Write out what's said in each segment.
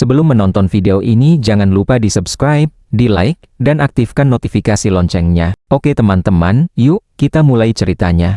Sebelum menonton video ini jangan lupa di-subscribe, di-like, dan aktifkan notifikasi loncengnya. Oke teman-teman, yuk kita mulai ceritanya.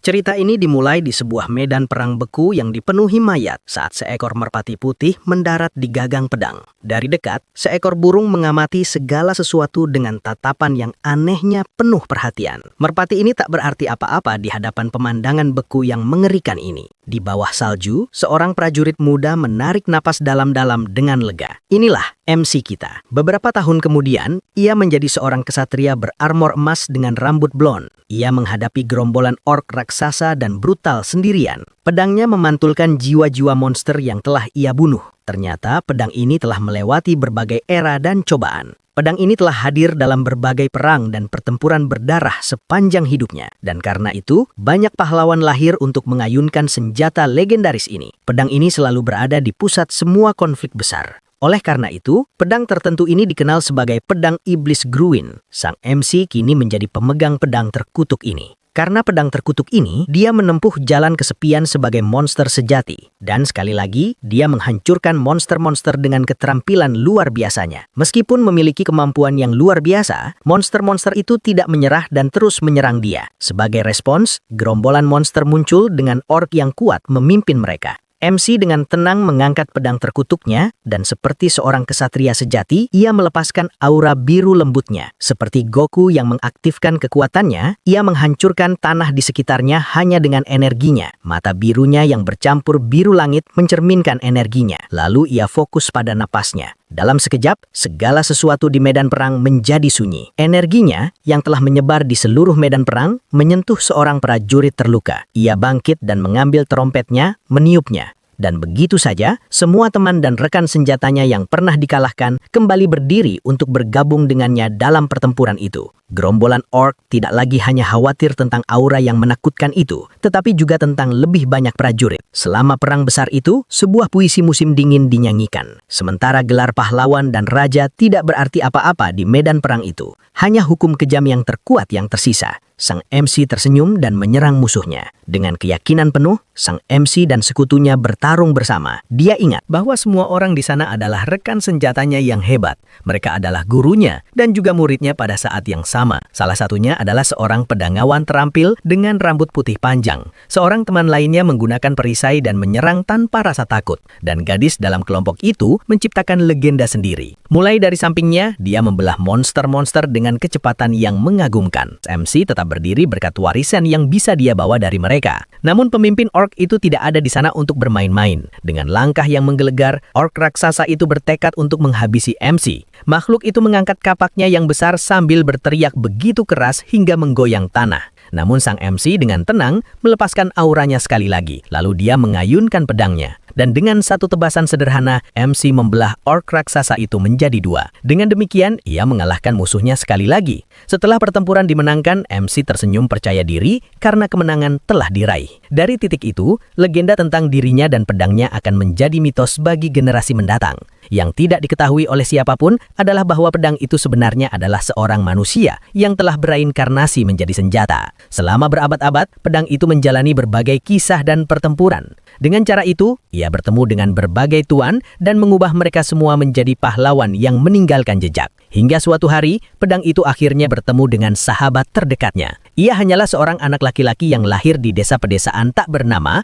Cerita ini dimulai di sebuah medan perang beku yang dipenuhi mayat saat seekor merpati putih mendarat di gagang pedang. Dari dekat, seekor burung mengamati segala sesuatu dengan tatapan yang anehnya penuh perhatian. Merpati ini tak berarti apa-apa di hadapan pemandangan beku yang mengerikan ini. Di bawah salju, seorang prajurit muda menarik napas dalam-dalam dengan lega. Inilah MC kita. Beberapa tahun kemudian, ia menjadi seorang kesatria berarmor emas dengan rambut blond. Ia menghadapi gerombolan orc raksasa dan brutal sendirian. Pedangnya memantulkan jiwa-jiwa monster yang telah ia bunuh. Ternyata pedang ini telah melewati berbagai era dan cobaan. Pedang ini telah hadir dalam berbagai perang dan pertempuran berdarah sepanjang hidupnya. Dan karena itu, banyak pahlawan lahir untuk mengayunkan senjata legendaris ini. Pedang ini selalu berada di pusat semua konflik besar. Oleh karena itu, pedang tertentu ini dikenal sebagai pedang iblis Gruin. Sang MC kini menjadi pemegang pedang terkutuk ini. Karena pedang terkutuk ini, dia menempuh jalan kesepian sebagai monster sejati. Dan sekali lagi, dia menghancurkan monster-monster dengan keterampilan luar biasanya. Meskipun memiliki kemampuan yang luar biasa, monster-monster itu tidak menyerah dan terus menyerang dia. Sebagai respons, gerombolan monster muncul dengan orc yang kuat memimpin mereka. MC dengan tenang mengangkat pedang terkutuknya, dan seperti seorang kesatria sejati, ia melepaskan aura biru lembutnya. Seperti Goku yang mengaktifkan kekuatannya, ia menghancurkan tanah di sekitarnya hanya dengan energinya. Mata birunya yang bercampur biru langit mencerminkan energinya. Lalu ia fokus pada napasnya. Dalam sekejap, segala sesuatu di medan perang menjadi sunyi. Energinya, yang telah menyebar di seluruh medan perang, menyentuh seorang prajurit terluka. Ia bangkit dan mengambil trompetnya, meniupnya. Dan begitu saja, semua teman dan rekan senjatanya yang pernah dikalahkan kembali berdiri untuk bergabung dengannya dalam pertempuran itu. Gerombolan orc tidak lagi hanya khawatir tentang aura yang menakutkan itu, tetapi juga tentang lebih banyak prajurit. Selama perang besar itu, sebuah puisi musim dingin dinyanyikan. Sementara gelar pahlawan dan raja tidak berarti apa-apa di medan perang itu. Hanya hukum kejam yang terkuat yang tersisa. Sang MC tersenyum dan menyerang musuhnya. Dengan keyakinan penuh, sang MC dan sekutunya bertarung bersama. Dia ingat bahwa semua orang di sana adalah rekan senjatanya yang hebat. Mereka adalah gurunya dan juga muridnya pada saat yang sama. Salah satunya adalah seorang pedangawan terampil dengan rambut putih panjang. Seorang teman lainnya menggunakan perisai dan menyerang tanpa rasa takut. Dan gadis dalam kelompok itu menciptakan legenda sendiri. Mulai dari sampingnya, dia membelah monster-monster dengan kecepatan yang mengagumkan. MC tetap berdiri berkat warisan yang bisa dia bawa dari mereka. Namun pemimpin orc itu tidak ada di sana untuk bermain-main. Dengan langkah yang menggelegar, orc raksasa itu bertekad untuk menghabisi MC. Makhluk itu mengangkat kapaknya yang besar sambil berteriak begitu keras hingga menggoyang tanah. Namun sang MC dengan tenang melepaskan auranya sekali lagi. Lalu dia mengayunkan pedangnya. Dan dengan satu tebasan sederhana, MC membelah orc raksasa itu menjadi dua. Dengan demikian, ia mengalahkan musuhnya sekali lagi. Setelah pertempuran dimenangkan, MC tersenyum percaya diri karena kemenangan telah diraih. Dari titik itu, legenda tentang dirinya dan pedangnya akan menjadi mitos bagi generasi mendatang. Yang tidak diketahui oleh siapapun adalah bahwa pedang itu sebenarnya adalah seorang manusia yang telah bereinkarnasi menjadi senjata. Selama berabad-abad, pedang itu menjalani berbagai kisah dan pertempuran. Dengan cara itu, ia bertemu dengan berbagai tuan dan mengubah mereka semua menjadi pahlawan yang meninggalkan jejak. Hingga suatu hari, pedang itu akhirnya bertemu dengan sahabat terdekatnya. Ia hanyalah seorang anak laki-laki yang lahir di desa pedesaan tak bernama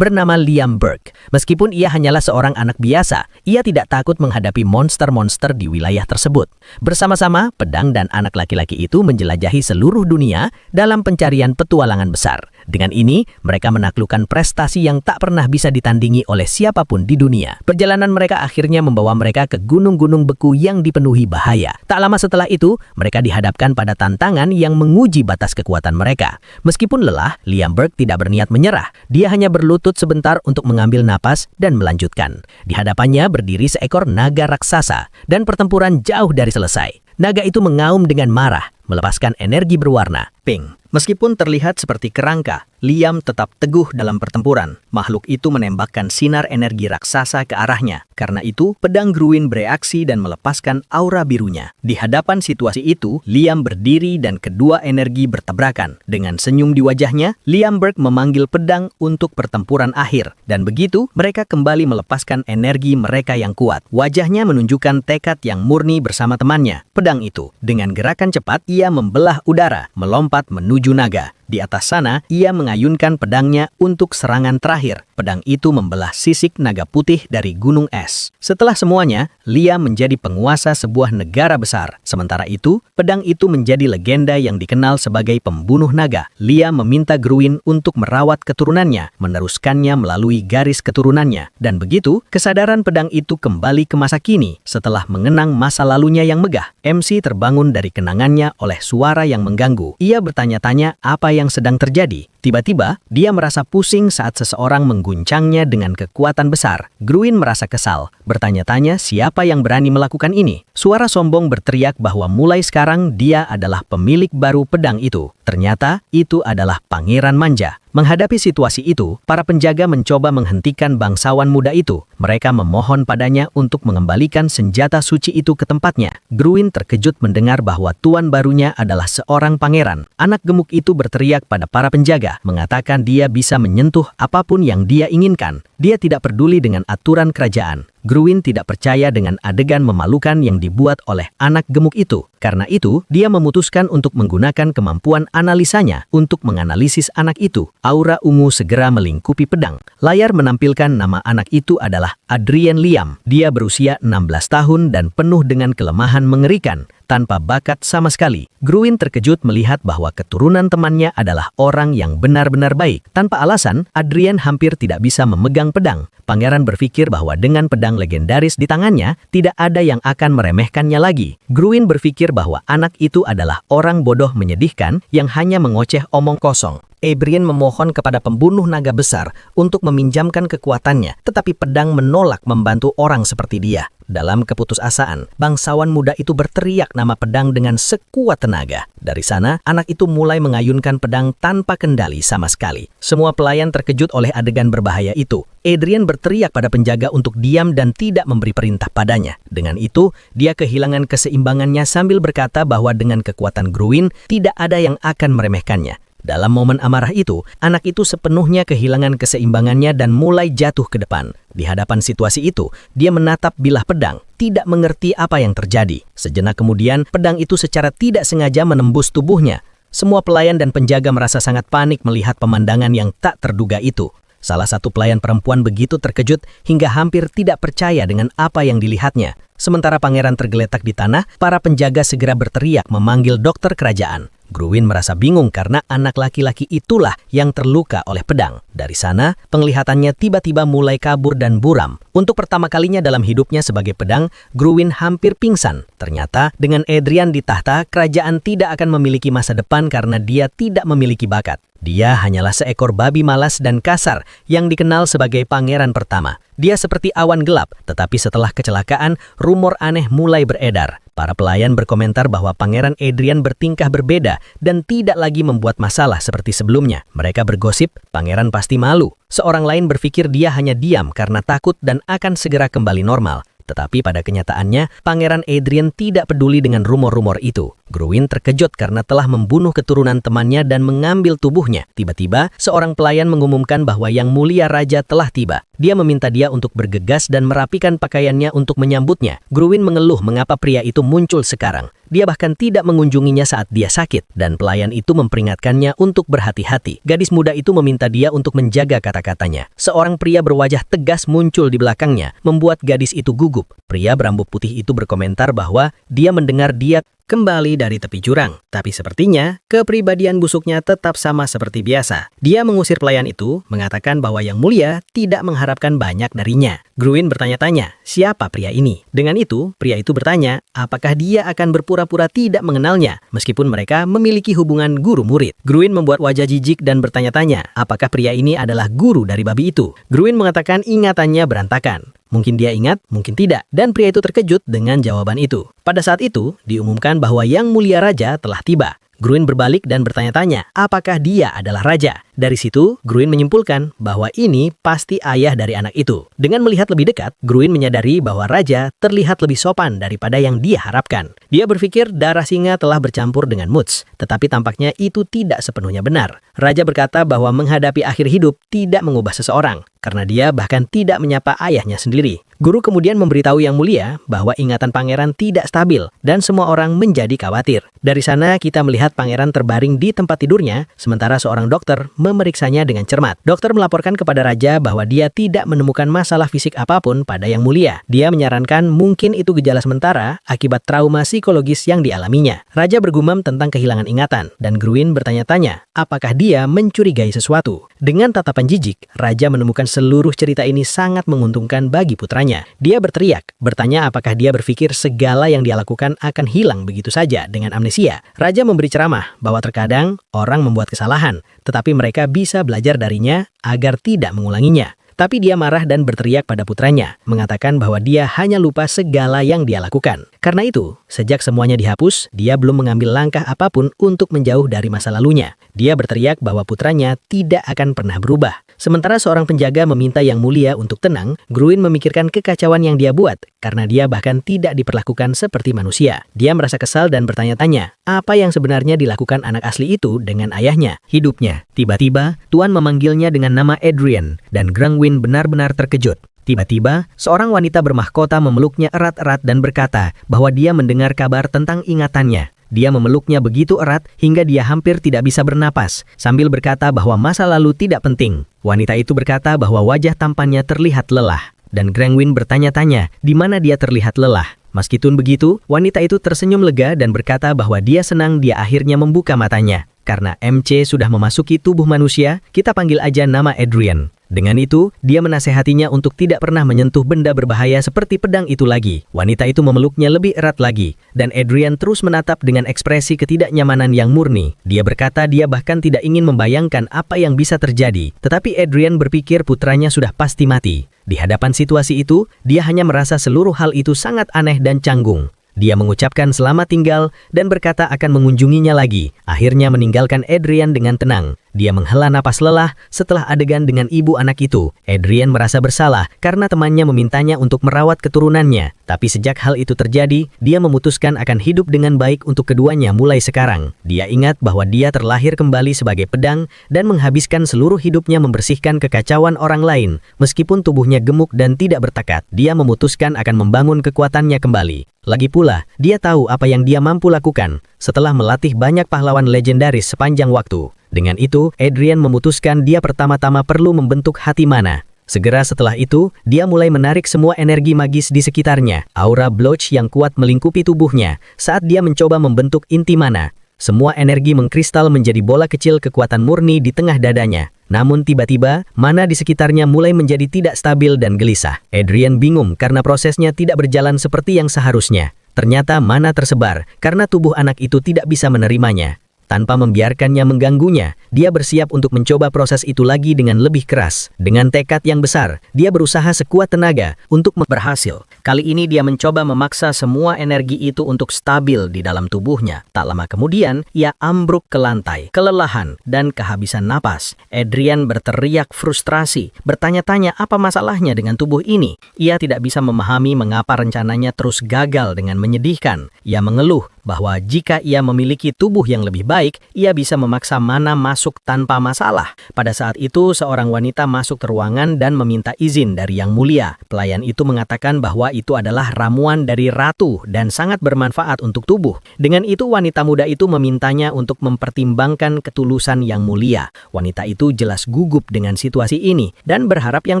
Liam Burke. Meskipun ia hanyalah seorang anak biasa, ia tidak takut menghadapi monster-monster di wilayah tersebut. Bersama-sama, pedang dan anak laki-laki itu menjelajahi seluruh dunia dalam pencarian petualangan besar. Dengan ini, mereka menaklukkan prestasi yang tak pernah bisa ditandingi oleh siapapun di dunia. Perjalanan mereka akhirnya membawa mereka ke gunung-gunung beku yang dipenuhi bahaya. Tak lama setelah itu, mereka dihadapkan pada tantangan yang menguji batas kekuatan mereka. Meskipun lelah, Liam Burke tidak berniat menyerah. Dia hanya berlutut sebentar untuk mengambil napas dan melanjutkan. Di hadapannya berdiri seekor naga raksasa dan pertempuran jauh dari selesai. Naga itu mengaum dengan marah, melepaskan energi berwarna pink. Meskipun terlihat seperti kerangka, Liam tetap teguh dalam pertempuran. Makhluk itu menembakkan sinar energi raksasa ke arahnya. Karena itu, pedang Gruin bereaksi dan melepaskan aura birunya. Di hadapan situasi itu, Liam berdiri dan kedua energi bertabrakan. Dengan senyum di wajahnya, Liam Burke memanggil pedang untuk pertempuran akhir. Dan begitu, mereka kembali melepaskan energi mereka yang kuat. Wajahnya menunjukkan tekad yang murni bersama temannya, pedang itu. Dengan gerakan cepat, ia membelah udara, melompat menuju naga. Di atas sana, ia mengayunkan pedangnya untuk serangan terakhir. Pedang itu membelah sisik naga putih dari gunung es. Setelah semuanya, Liam menjadi penguasa sebuah negara besar. Sementara itu, pedang itu menjadi legenda yang dikenal sebagai pembunuh naga. Liam meminta Gruin untuk merawat keturunannya, meneruskannya melalui garis keturunannya. Dan begitu, kesadaran pedang itu kembali ke masa kini. Setelah mengenang masa lalunya yang megah, MC terbangun dari kenangannya oleh suara yang mengganggu. Ia bertanya-tanya apa yang sedang terjadi. Tiba-tiba, dia merasa pusing saat seseorang mengguncangnya dengan kekuatan besar. Gruin merasa kesal, bertanya-tanya siapa yang berani melakukan ini. Suara sombong berteriak bahwa mulai sekarang dia adalah pemilik baru pedang itu. Ternyata, itu adalah Pangeran Manja. Menghadapi situasi itu, para penjaga mencoba menghentikan bangsawan muda itu. Mereka memohon padanya untuk mengembalikan senjata suci itu ke tempatnya. Gruin terkejut mendengar bahwa tuan barunya adalah seorang pangeran. Anak gemuk itu berteriak pada para penjaga, mengatakan dia bisa menyentuh apapun yang dia inginkan. Dia tidak peduli dengan aturan kerajaan. Gruin tidak percaya dengan adegan memalukan yang dibuat oleh anak gemuk itu. Karena itu, dia memutuskan untuk menggunakan kemampuan analisanya untuk menganalisis anak itu. Aura ungu segera melingkupi pedang. Layar menampilkan nama anak itu adalah Adrian Liam. Dia berusia 16 tahun dan penuh dengan kelemahan mengerikan, tanpa bakat sama sekali. Gruin terkejut melihat bahwa keturunan temannya adalah orang yang benar-benar baik. Tanpa alasan, Adrian hampir tidak bisa memegang pedang. Pangeran berpikir bahwa dengan pedang legendaris di tangannya, tidak ada yang akan meremehkannya lagi. Gruin berpikir bahwa anak itu adalah orang bodoh menyedihkan yang hanya mengoceh omong kosong. Adrian memohon kepada pembunuh naga besar untuk meminjamkan kekuatannya, tetapi pedang menolak membantu orang seperti dia. Dalam keputusasaan, bangsawan muda itu berteriak nama pedang dengan sekuat tenaga. Dari sana, anak itu mulai mengayunkan pedang tanpa kendali sama sekali. Semua pelayan terkejut oleh adegan berbahaya itu. Adrian berteriak pada penjaga untuk diam dan tidak memberi perintah padanya. Dengan itu, dia kehilangan keseimbangannya sambil berkata bahwa dengan kekuatan Gruin, tidak ada yang akan meremehkannya. Dalam momen amarah itu, anak itu sepenuhnya kehilangan keseimbangannya dan mulai jatuh ke depan. Di hadapan situasi itu, dia menatap bilah pedang, tidak mengerti apa yang terjadi. Sejenak kemudian, pedang itu secara tidak sengaja menembus tubuhnya. Semua pelayan dan penjaga merasa sangat panik melihat pemandangan yang tak terduga itu. Salah satu pelayan perempuan begitu terkejut hingga hampir tidak percaya dengan apa yang dilihatnya. Sementara pangeran tergeletak di tanah, para penjaga segera berteriak memanggil dokter kerajaan. Gruin merasa bingung karena anak laki-laki itulah yang terluka oleh pedang. Dari sana, penglihatannya tiba-tiba mulai kabur dan buram. Untuk pertama kalinya dalam hidupnya sebagai pedang, Gruin hampir pingsan. Ternyata, dengan Adrian di tahta, kerajaan tidak akan memiliki masa depan karena dia tidak memiliki bakat. Dia hanyalah seekor babi malas dan kasar yang dikenal sebagai pangeran pertama. Dia seperti awan gelap, tetapi setelah kecelakaan, rumor aneh mulai beredar. Para pelayan berkomentar bahwa Pangeran Adrian bertingkah berbeda dan tidak lagi membuat masalah seperti sebelumnya. Mereka bergosip, pangeran pasti malu. Seorang lain berpikir dia hanya diam karena takut dan akan segera kembali normal. Tetapi pada kenyataannya, Pangeran Adrian tidak peduli dengan rumor-rumor itu. Gruin terkejut karena telah membunuh keturunan temannya dan mengambil tubuhnya. Tiba-tiba, seorang pelayan mengumumkan bahwa Yang Mulia Raja telah tiba. Dia meminta dia untuk bergegas dan merapikan pakaiannya untuk menyambutnya. Gruin mengeluh mengapa pria itu muncul sekarang. Dia bahkan tidak mengunjunginya saat dia sakit, dan pelayan itu memperingatkannya untuk berhati-hati. Gadis muda itu meminta dia untuk menjaga kata-katanya. Seorang pria berwajah tegas muncul di belakangnya, membuat gadis itu gugup. Pria berambut putih itu berkomentar bahwa dia mendengar dia kembali dari tepi jurang. Tapi sepertinya, kepribadian busuknya tetap sama seperti biasa. Dia mengusir pelayan itu, mengatakan bahwa Yang Mulia tidak mengharapkan banyak darinya. Gruin bertanya-tanya, siapa pria ini? Dengan itu, pria itu bertanya, apakah dia akan berpura-pura tidak mengenalnya, meskipun mereka memiliki hubungan guru-murid. Gruin membuat wajah jijik dan bertanya-tanya, apakah pria ini adalah guru dari babi itu? Gruin mengatakan ingatannya berantakan. Mungkin dia ingat, mungkin tidak. Dan pria itu terkejut dengan jawaban itu. Pada saat itu, diumumkan bahwa Yang Mulia Raja telah tiba. Gruin berbalik dan bertanya-tanya, apakah dia adalah raja? Dari situ, Gruin menyimpulkan bahwa ini pasti ayah dari anak itu. Dengan melihat lebih dekat, Gruin menyadari bahwa raja terlihat lebih sopan daripada yang dia harapkan. Dia berpikir darah singa telah bercampur dengan muts, tetapi tampaknya itu tidak sepenuhnya benar. Raja berkata bahwa menghadapi akhir hidup tidak mengubah seseorang, karena dia bahkan tidak menyapa ayahnya sendiri. Guru kemudian memberitahu Yang Mulia bahwa ingatan pangeran tidak stabil dan semua orang menjadi khawatir. Dari sana kita melihat pangeran terbaring di tempat tidurnya, sementara seorang dokter memeriksanya dengan cermat. Dokter melaporkan kepada raja bahwa dia tidak menemukan masalah fisik apapun pada Yang Mulia. Dia menyarankan mungkin itu gejala sementara akibat trauma psikologis yang dialaminya. Raja bergumam tentang kehilangan ingatan, dan Gruin bertanya-tanya apakah dia mencurigai sesuatu. Dengan tatapan jijik, raja menemukan seluruh cerita ini sangat menguntungkan bagi putranya. Dia berteriak, bertanya apakah dia berpikir segala yang dia lakukan akan hilang begitu saja dengan amnesia. Raja memberi ceramah bahwa terkadang orang membuat kesalahan, tetapi mereka bisa belajar darinya agar tidak mengulanginya. Tapi dia marah dan berteriak pada putranya, mengatakan bahwa dia hanya lupa segala yang dia lakukan. Karena itu, sejak semuanya dihapus, dia belum mengambil langkah apapun untuk menjauh dari masa lalunya. Dia berteriak bahwa putranya tidak akan pernah berubah. Sementara seorang penjaga meminta Yang Mulia untuk tenang, Gruin memikirkan kekacauan yang dia buat, karena dia bahkan tidak diperlakukan seperti manusia. Dia merasa kesal dan bertanya-tanya, apa yang sebenarnya dilakukan anak asli itu dengan ayahnya, hidupnya. Tiba-tiba, Tuan memanggilnya dengan nama Adrian, dan Grangwin benar-benar terkejut. Tiba-tiba, seorang wanita bermahkota memeluknya erat-erat dan berkata bahwa dia mendengar kabar tentang ingatannya. Dia memeluknya begitu erat hingga dia hampir tidak bisa bernapas, sambil berkata bahwa masa lalu tidak penting. Wanita itu berkata bahwa wajah tampannya terlihat lelah, dan Grangwin bertanya-tanya di mana dia terlihat lelah. Meskipun begitu, wanita itu tersenyum lega dan berkata bahwa dia senang dia akhirnya membuka matanya. Karena MC sudah memasuki tubuh manusia, kita panggil aja nama Adrian. Dengan itu, dia menasehatinya untuk tidak pernah menyentuh benda berbahaya seperti pedang itu lagi. Wanita itu memeluknya lebih erat lagi, dan Adrian terus menatap dengan ekspresi ketidaknyamanan yang murni. Dia berkata dia bahkan tidak ingin membayangkan apa yang bisa terjadi, tetapi Adrian berpikir putranya sudah pasti mati. Di hadapan situasi itu, dia hanya merasa seluruh hal itu sangat aneh dan canggung. Dia mengucapkan selamat tinggal dan berkata akan mengunjunginya lagi. Akhirnya meninggalkan Adrian dengan tenang. Dia menghela napas lelah setelah adegan dengan ibu anak itu. Adrian merasa bersalah karena temannya memintanya untuk merawat keturunannya. Tapi sejak hal itu terjadi, dia memutuskan akan hidup dengan baik untuk keduanya mulai sekarang. Dia ingat bahwa dia terlahir kembali sebagai pedang dan menghabiskan seluruh hidupnya membersihkan kekacauan orang lain. Meskipun tubuhnya gemuk dan tidak bertekad, dia memutuskan akan membangun kekuatannya kembali. Lagi pula, dia tahu apa yang dia mampu lakukan setelah melatih banyak pahlawan legendaris sepanjang waktu. Dengan itu, Adrian memutuskan dia pertama-tama perlu membentuk hati mana. Segera setelah itu, dia mulai menarik semua energi magis di sekitarnya. Aura Bloch yang kuat melingkupi tubuhnya saat dia mencoba membentuk inti mana. Semua energi mengkristal menjadi bola kecil kekuatan murni di tengah dadanya. Namun tiba-tiba, mana di sekitarnya mulai menjadi tidak stabil dan gelisah. Adrian bingung karena prosesnya tidak berjalan seperti yang seharusnya. Ternyata mana tersebar karena tubuh anak itu tidak bisa menerimanya. Tanpa membiarkannya mengganggunya, dia bersiap untuk mencoba proses itu lagi dengan lebih keras. Dengan tekad yang besar, dia berusaha sekuat tenaga untuk berhasil. Kali ini dia mencoba memaksa semua energi itu untuk stabil di dalam tubuhnya. Tak lama kemudian, ia ambruk ke lantai, kelelahan, dan kehabisan napas. Adrian berteriak frustrasi, bertanya-tanya apa masalahnya dengan tubuh ini. Ia tidak bisa memahami mengapa rencananya terus gagal dengan menyedihkan. Ia mengeluh bahwa jika ia memiliki tubuh yang lebih baik, ia bisa memaksa mana masuk tanpa masalah. Pada saat itu, seorang wanita masuk ke ruangan dan meminta izin dari Yang Mulia. Pelayan itu mengatakan bahwa itu adalah ramuan dari ratu dan sangat bermanfaat untuk tubuh. Dengan itu, wanita muda itu memintanya untuk mempertimbangkan ketulusan Yang Mulia. Wanita itu jelas gugup dengan situasi ini dan berharap yang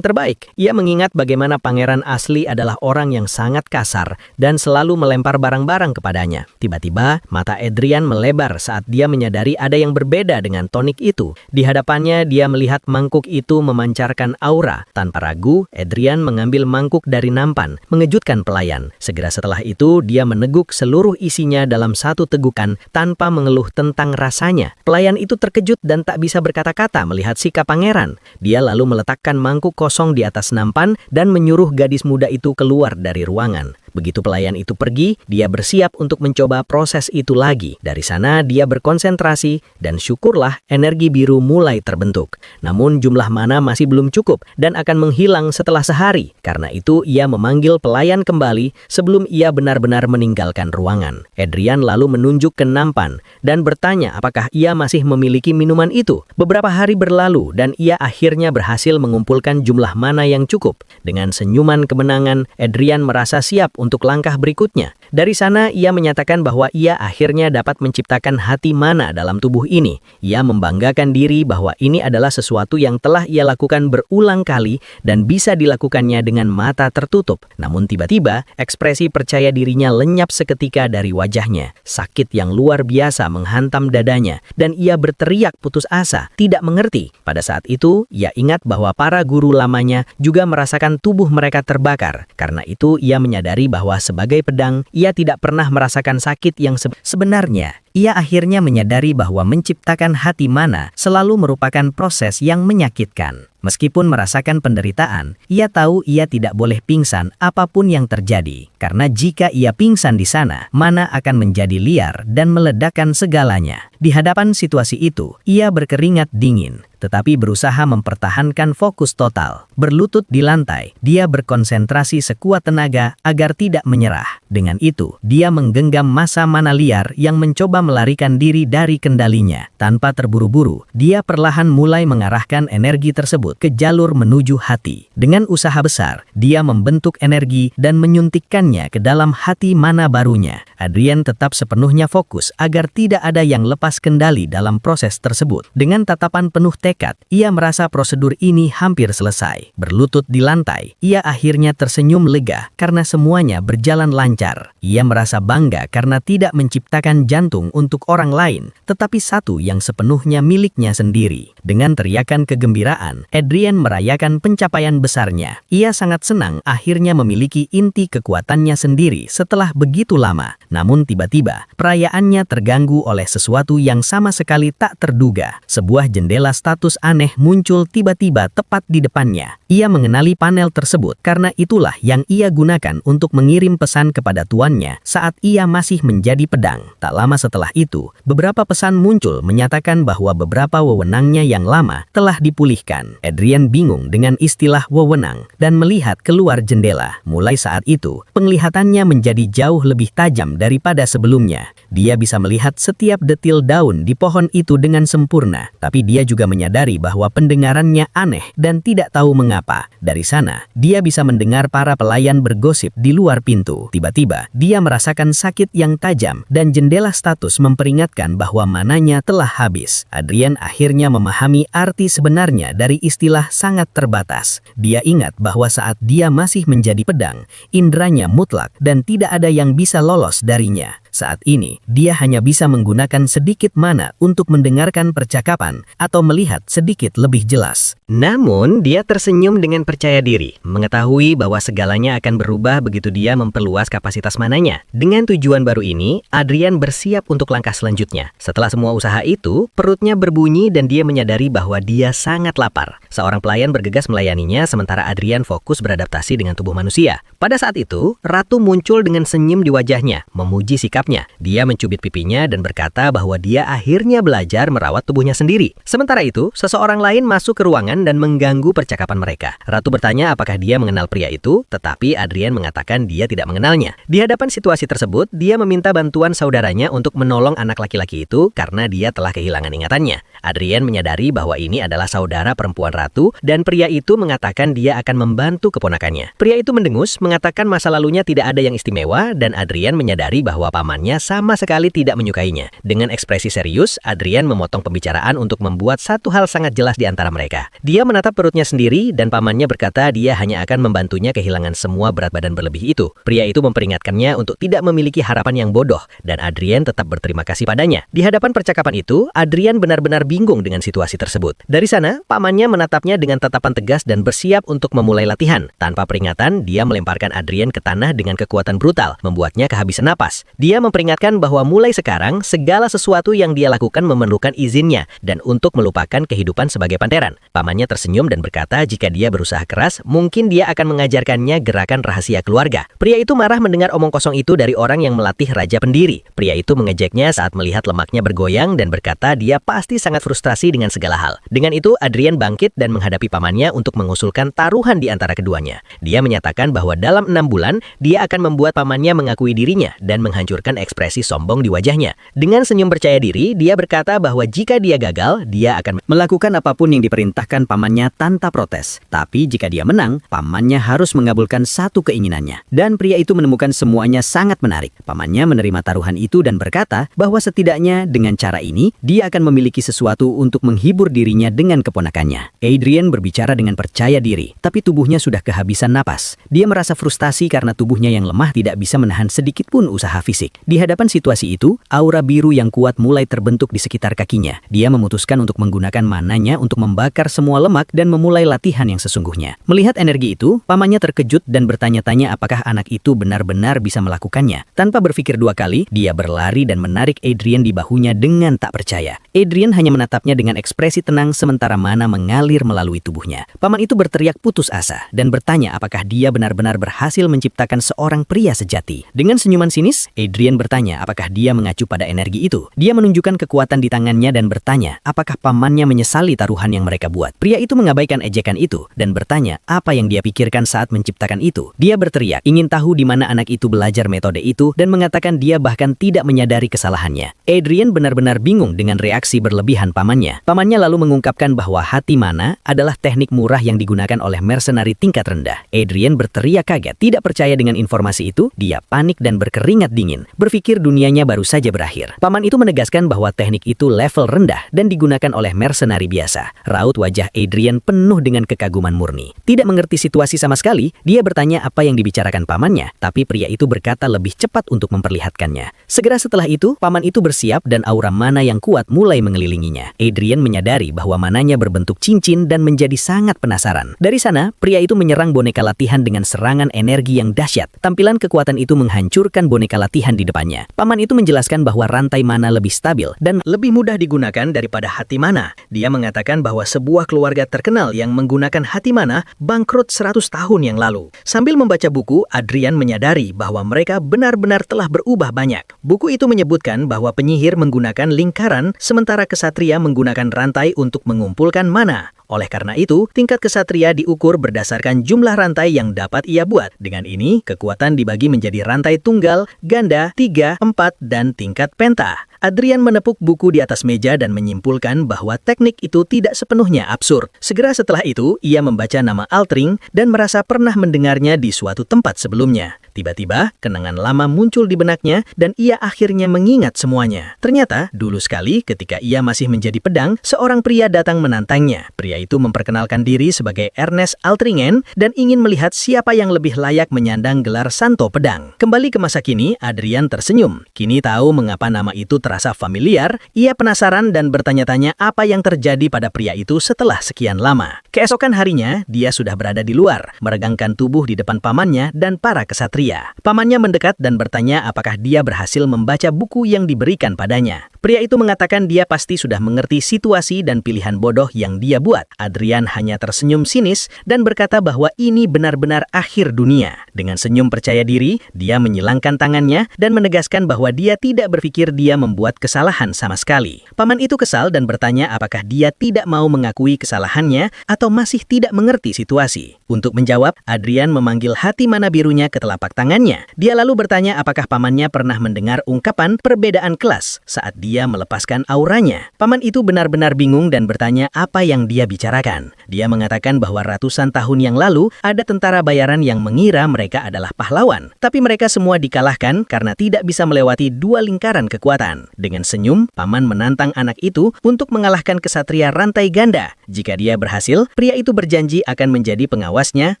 terbaik. Ia mengingat bagaimana pangeran asli adalah orang yang sangat kasar dan selalu melempar barang-barang kepadanya. Tiba-tiba Tiba-tiba, mata Adrian melebar saat dia menyadari ada yang berbeda dengan tonik itu. Di hadapannya, dia melihat mangkuk itu memancarkan aura. Tanpa ragu, Adrian mengambil mangkuk dari nampan, mengejutkan pelayan. Segera setelah itu, dia meneguk seluruh isinya dalam satu tegukan tanpa mengeluh tentang rasanya. Pelayan itu terkejut dan tak bisa berkata-kata melihat sikap pangeran. Dia lalu meletakkan mangkuk kosong di atas nampan dan menyuruh gadis muda itu keluar dari ruangan. Begitu pelayan itu pergi, dia bersiap untuk mencoba proses itu lagi. Dari sana dia berkonsentrasi dan syukurlah energi biru mulai terbentuk. Namun jumlah mana masih belum cukup dan akan menghilang setelah sehari. Karena itu ia memanggil pelayan kembali sebelum ia benar-benar meninggalkan ruangan. Adrian lalu menunjuk ke nampan dan bertanya apakah ia masih memiliki minuman itu. Beberapa hari berlalu dan ia akhirnya berhasil mengumpulkan jumlah mana yang cukup. Dengan senyuman kemenangan, Adrian merasa siap untuk langkah berikutnya. Dari sana ia menyatakan bahwa ia akhirnya dapat menciptakan hati mana dalam tubuh ini. Ia membanggakan diri bahwa ini adalah sesuatu yang telah ia lakukan berulang kali dan bisa dilakukannya dengan mata tertutup. Namun tiba-tiba ekspresi percaya dirinya lenyap seketika dari wajahnya. Sakit yang luar biasa menghantam dadanya dan ia berteriak putus asa, tidak mengerti. Pada saat itu ia ingat bahwa para guru lamanya juga merasakan tubuh mereka terbakar. Karena itu ia menyadari bahwa sebagai pedang, ia tidak pernah merasakan sakit yang sebenarnya. Ia akhirnya menyadari bahwa menciptakan hati mana selalu merupakan proses yang menyakitkan. Meskipun merasakan penderitaan, ia tahu ia tidak boleh pingsan apapun yang terjadi. Karena jika ia pingsan di sana, mana akan menjadi liar dan meledakkan segalanya. Di hadapan situasi itu, ia berkeringat dingin, tetapi berusaha mempertahankan fokus total. Berlutut di lantai, dia berkonsentrasi sekuat tenaga agar tidak menyerah. Dengan itu, dia menggenggam massa mana liar yang mencoba melarikan diri dari kendalinya. Tanpa terburu-buru, dia perlahan mulai mengarahkan energi tersebut ke jalur menuju hati. Dengan usaha besar, dia membentuk energi dan menyuntikkannya ke dalam hati mana barunya. Adrian tetap sepenuhnya fokus agar tidak ada yang lepas kendali dalam proses tersebut. Dengan tatapan penuh tekad, ia merasa prosedur ini hampir selesai. Berlutut di lantai, ia akhirnya tersenyum lega karena semuanya berjalan lancar. Ia merasa bangga karena tidak menciptakan jantung untuk orang lain, tetapi satu yang sepenuhnya miliknya sendiri. Dengan teriakan kegembiraan, Adrian merayakan pencapaian besarnya. Ia sangat senang akhirnya memiliki inti kekuatannya sendiri setelah begitu lama. Namun tiba-tiba, perayaannya terganggu oleh sesuatu yang sama sekali tak terduga. Sebuah jendela status aneh muncul tiba-tiba tepat di depannya. Ia mengenali panel tersebut karena itulah yang ia gunakan untuk mengirim pesan kepada tuannya saat ia masih menjadi pedang. Tak lama setelah itu, beberapa pesan muncul menyatakan bahwa beberapa wewenangnya yang lama telah dipulihkan. Adrian bingung dengan istilah wewenang dan melihat keluar jendela. Mulai saat itu, penglihatannya menjadi jauh lebih tajam daripada sebelumnya. Dia bisa melihat setiap detil daun di pohon itu dengan sempurna, tapi dia juga menyadari bahwa pendengarannya aneh dan tidak tahu mengapa. Dari sana, dia bisa mendengar para pelayan bergosip di luar pintu. Tiba-tiba, dia merasakan sakit yang tajam dan jendela status memperingatkan bahwa mananya telah habis. Adrian akhirnya memahami arti sebenarnya dari istilah sangat terbatas. Dia ingat bahwa saat dia masih menjadi pedang, indranya mutlak dan tidak ada yang bisa lolos darinya. Saat ini, dia hanya bisa menggunakan sedikit mana untuk mendengarkan percakapan atau melihat sedikit lebih jelas. Namun, dia tersenyum dengan percaya diri, mengetahui bahwa segalanya akan berubah begitu dia memperluas kapasitas mananya. Dengan tujuan baru ini, Adrian bersiap untuk langkah selanjutnya. Setelah semua usaha itu, perutnya berbunyi dan dia menyadari bahwa dia sangat lapar. Seorang pelayan bergegas melayaninya sementara Adrian fokus beradaptasi dengan tubuh manusia. Pada saat itu, Ratu muncul dengan senyum di wajahnya, memuji sikapnya. Dia mencubit pipinya dan berkata bahwa dia akhirnya belajar merawat tubuhnya sendiri. Sementara itu, seseorang lain masuk ke ruangan dan mengganggu percakapan mereka. Ratu bertanya apakah dia mengenal pria itu, tetapi Adrian mengatakan dia tidak mengenalnya. Di hadapan situasi tersebut, dia meminta bantuan saudaranya untuk menolong anak laki-laki itu karena dia telah kehilangan ingatannya. Adrian menyadari bahwa ini adalah saudara perempuan Ratu dan pria itu mengatakan dia akan membantu keponakannya. Pria itu mendengus, mengatakan masa lalunya tidak ada yang istimewa dan Adrian menyadari bahwa paman pamannya sama sekali tidak menyukainya. Dengan ekspresi serius, Adrian memotong pembicaraan untuk membuat satu hal sangat jelas di antara mereka. Dia menatap perutnya sendiri dan pamannya berkata dia hanya akan membantunya kehilangan semua berat badan berlebih itu. Pria itu memperingatkannya untuk tidak memiliki harapan yang bodoh dan Adrian tetap berterima kasih padanya. Di hadapan percakapan itu, Adrian benar-benar bingung dengan situasi tersebut. Dari sana, pamannya menatapnya dengan tatapan tegas dan bersiap untuk memulai latihan. Tanpa peringatan, dia melemparkan Adrian ke tanah dengan kekuatan brutal, membuatnya kehabisan napas. Dia memperingatkan bahwa mulai sekarang, segala sesuatu yang dia lakukan memerlukan izinnya dan untuk melupakan kehidupan sebagai panteran. Pamannya tersenyum dan berkata jika dia berusaha keras, mungkin dia akan mengajarkannya gerakan rahasia keluarga. Pria itu marah mendengar omong kosong itu dari orang yang melatih raja pendiri. Pria itu mengejeknya saat melihat lemaknya bergoyang dan berkata dia pasti sangat frustrasi dengan segala hal. Dengan itu, Adrian bangkit dan menghadapi pamannya untuk mengusulkan taruhan di antara keduanya. Dia menyatakan bahwa dalam 6 bulan, dia akan membuat pamannya mengakui dirinya dan menghancurkan ekspresi sombong di wajahnya. Dengan senyum percaya diri, dia berkata bahwa jika dia gagal, dia akan melakukan apapun yang diperintahkan pamannya tanpa protes. Tapi jika dia menang, pamannya harus mengabulkan satu keinginannya. Dan pria itu menemukan semuanya sangat menarik. Pamannya menerima taruhan itu dan berkata bahwa setidaknya dengan cara ini, dia akan memiliki sesuatu untuk menghibur dirinya dengan keponakannya. Adrian berbicara dengan percaya diri, tapi tubuhnya sudah kehabisan napas. Dia merasa frustasi karena tubuhnya yang lemah tidak bisa menahan sedikit pun usaha fisik. Di hadapan situasi itu, aura biru yang kuat mulai terbentuk di sekitar kakinya. Dia memutuskan untuk menggunakan mananya untuk membakar semua lemak dan memulai latihan yang sesungguhnya. Melihat energi itu, pamannya terkejut dan bertanya-tanya apakah anak itu benar-benar bisa melakukannya. Tanpa berpikir dua kali, dia berlari dan menarik Adrian di bahunya dengan tak percaya. Adrian hanya menatapnya dengan ekspresi tenang sementara mana mengalir melalui tubuhnya. Paman itu berteriak putus asa dan bertanya apakah dia benar-benar berhasil menciptakan seorang pria sejati. Dengan senyuman sinis, Adrian bertanya apakah dia mengacu pada energi itu. Dia menunjukkan kekuatan di tangannya dan bertanya apakah pamannya menyesali taruhan yang mereka buat. Pria itu mengabaikan ejekan itu dan bertanya apa yang dia pikirkan saat menciptakan itu. Dia berteriak ingin tahu di mana anak itu belajar metode itu dan mengatakan dia bahkan tidak menyadari kesalahannya. Adrian benar-benar bingung dengan reaksi berlebihan pamannya. Pamannya lalu mengungkapkan bahwa hati mana adalah teknik murah yang digunakan oleh mercenari tingkat rendah. Adrian berteriak kaget, tidak percaya dengan informasi itu. Dia panik dan berkeringat dingin, berpikir dunianya baru saja berakhir. Paman itu menegaskan bahwa teknik itu level rendah dan digunakan oleh mercenari biasa. Raut wajah Adrian penuh dengan kekaguman murni. Tidak mengerti situasi sama sekali, dia bertanya apa yang dibicarakan pamannya, tapi pria itu berkata lebih cepat untuk memperlihatkannya. Segera setelah itu, paman itu bersiap dan aura mana yang kuat mulai mengelilinginya. Adrian menyadari bahwa mananya berbentuk cincin dan menjadi sangat penasaran. Dari sana, pria itu menyerang boneka latihan dengan serangan energi yang dahsyat. Tampilan kekuatan itu menghancurkan boneka latihan di depannya. Paman itu menjelaskan bahwa rantai mana lebih stabil dan lebih mudah digunakan daripada hati mana. Dia mengatakan bahwa sebuah keluarga terkenal yang menggunakan hati mana bangkrut 100 tahun yang lalu. Sambil membaca buku, Adrian menyadari bahwa mereka benar-benar telah berubah banyak. Buku itu menyebutkan bahwa penyihir menggunakan lingkaran, sementara kesatria menggunakan rantai untuk mengumpulkan mana. Oleh karena itu, tingkat kesatria diukur berdasarkan jumlah rantai yang dapat ia buat. Dengan ini, kekuatan dibagi menjadi rantai tunggal, ganda, 3, 4, dan tingkat penta. Adrian menepuk buku di atas meja dan menyimpulkan bahwa teknik itu tidak sepenuhnya absurd. Segera setelah itu, ia membaca nama Altring dan merasa pernah mendengarnya di suatu tempat sebelumnya. Tiba-tiba, kenangan lama muncul di benaknya dan ia akhirnya mengingat semuanya. Ternyata, dulu sekali ketika ia masih menjadi pedang, seorang pria datang menantangnya. Pria itu memperkenalkan diri sebagai Ernest Altringen dan ingin melihat siapa yang lebih layak menyandang gelar Santo Pedang. Kembali ke masa kini, Adrian tersenyum. Kini tahu mengapa nama itu terasa familiar, ia penasaran dan bertanya-tanya apa yang terjadi pada pria itu setelah sekian lama. Keesokan harinya, dia sudah berada di luar, meregangkan tubuh di depan pamannya dan para kesatria. Pamannya mendekat dan bertanya apakah dia berhasil membaca buku yang diberikan padanya. Pria itu mengatakan dia pasti sudah mengerti situasi dan pilihan bodoh yang dia buat. Adrian hanya tersenyum sinis dan berkata bahwa ini benar-benar akhir dunia. Dengan senyum percaya diri, dia menyilangkan tangannya dan menegaskan bahwa dia tidak berpikir dia membuat kesalahan sama sekali. Paman itu kesal dan bertanya apakah dia tidak mau mengakui kesalahannya atau masih tidak mengerti situasi. Untuk menjawab, Adrian memanggil hati mana birunya ke telapak tangannya. Dia lalu bertanya apakah pamannya pernah mendengar ungkapan perbedaan kelas saat dia dia melepaskan auranya. Paman itu benar-benar bingung dan bertanya apa yang dia bicarakan. Dia mengatakan bahwa ratusan tahun yang lalu ada tentara bayaran yang mengira mereka adalah pahlawan. Tapi mereka semua dikalahkan karena tidak bisa melewati dua lingkaran kekuatan. Dengan senyum, paman menantang anak itu untuk mengalahkan kesatria rantai ganda. Jika dia berhasil, pria itu berjanji akan menjadi pengawasnya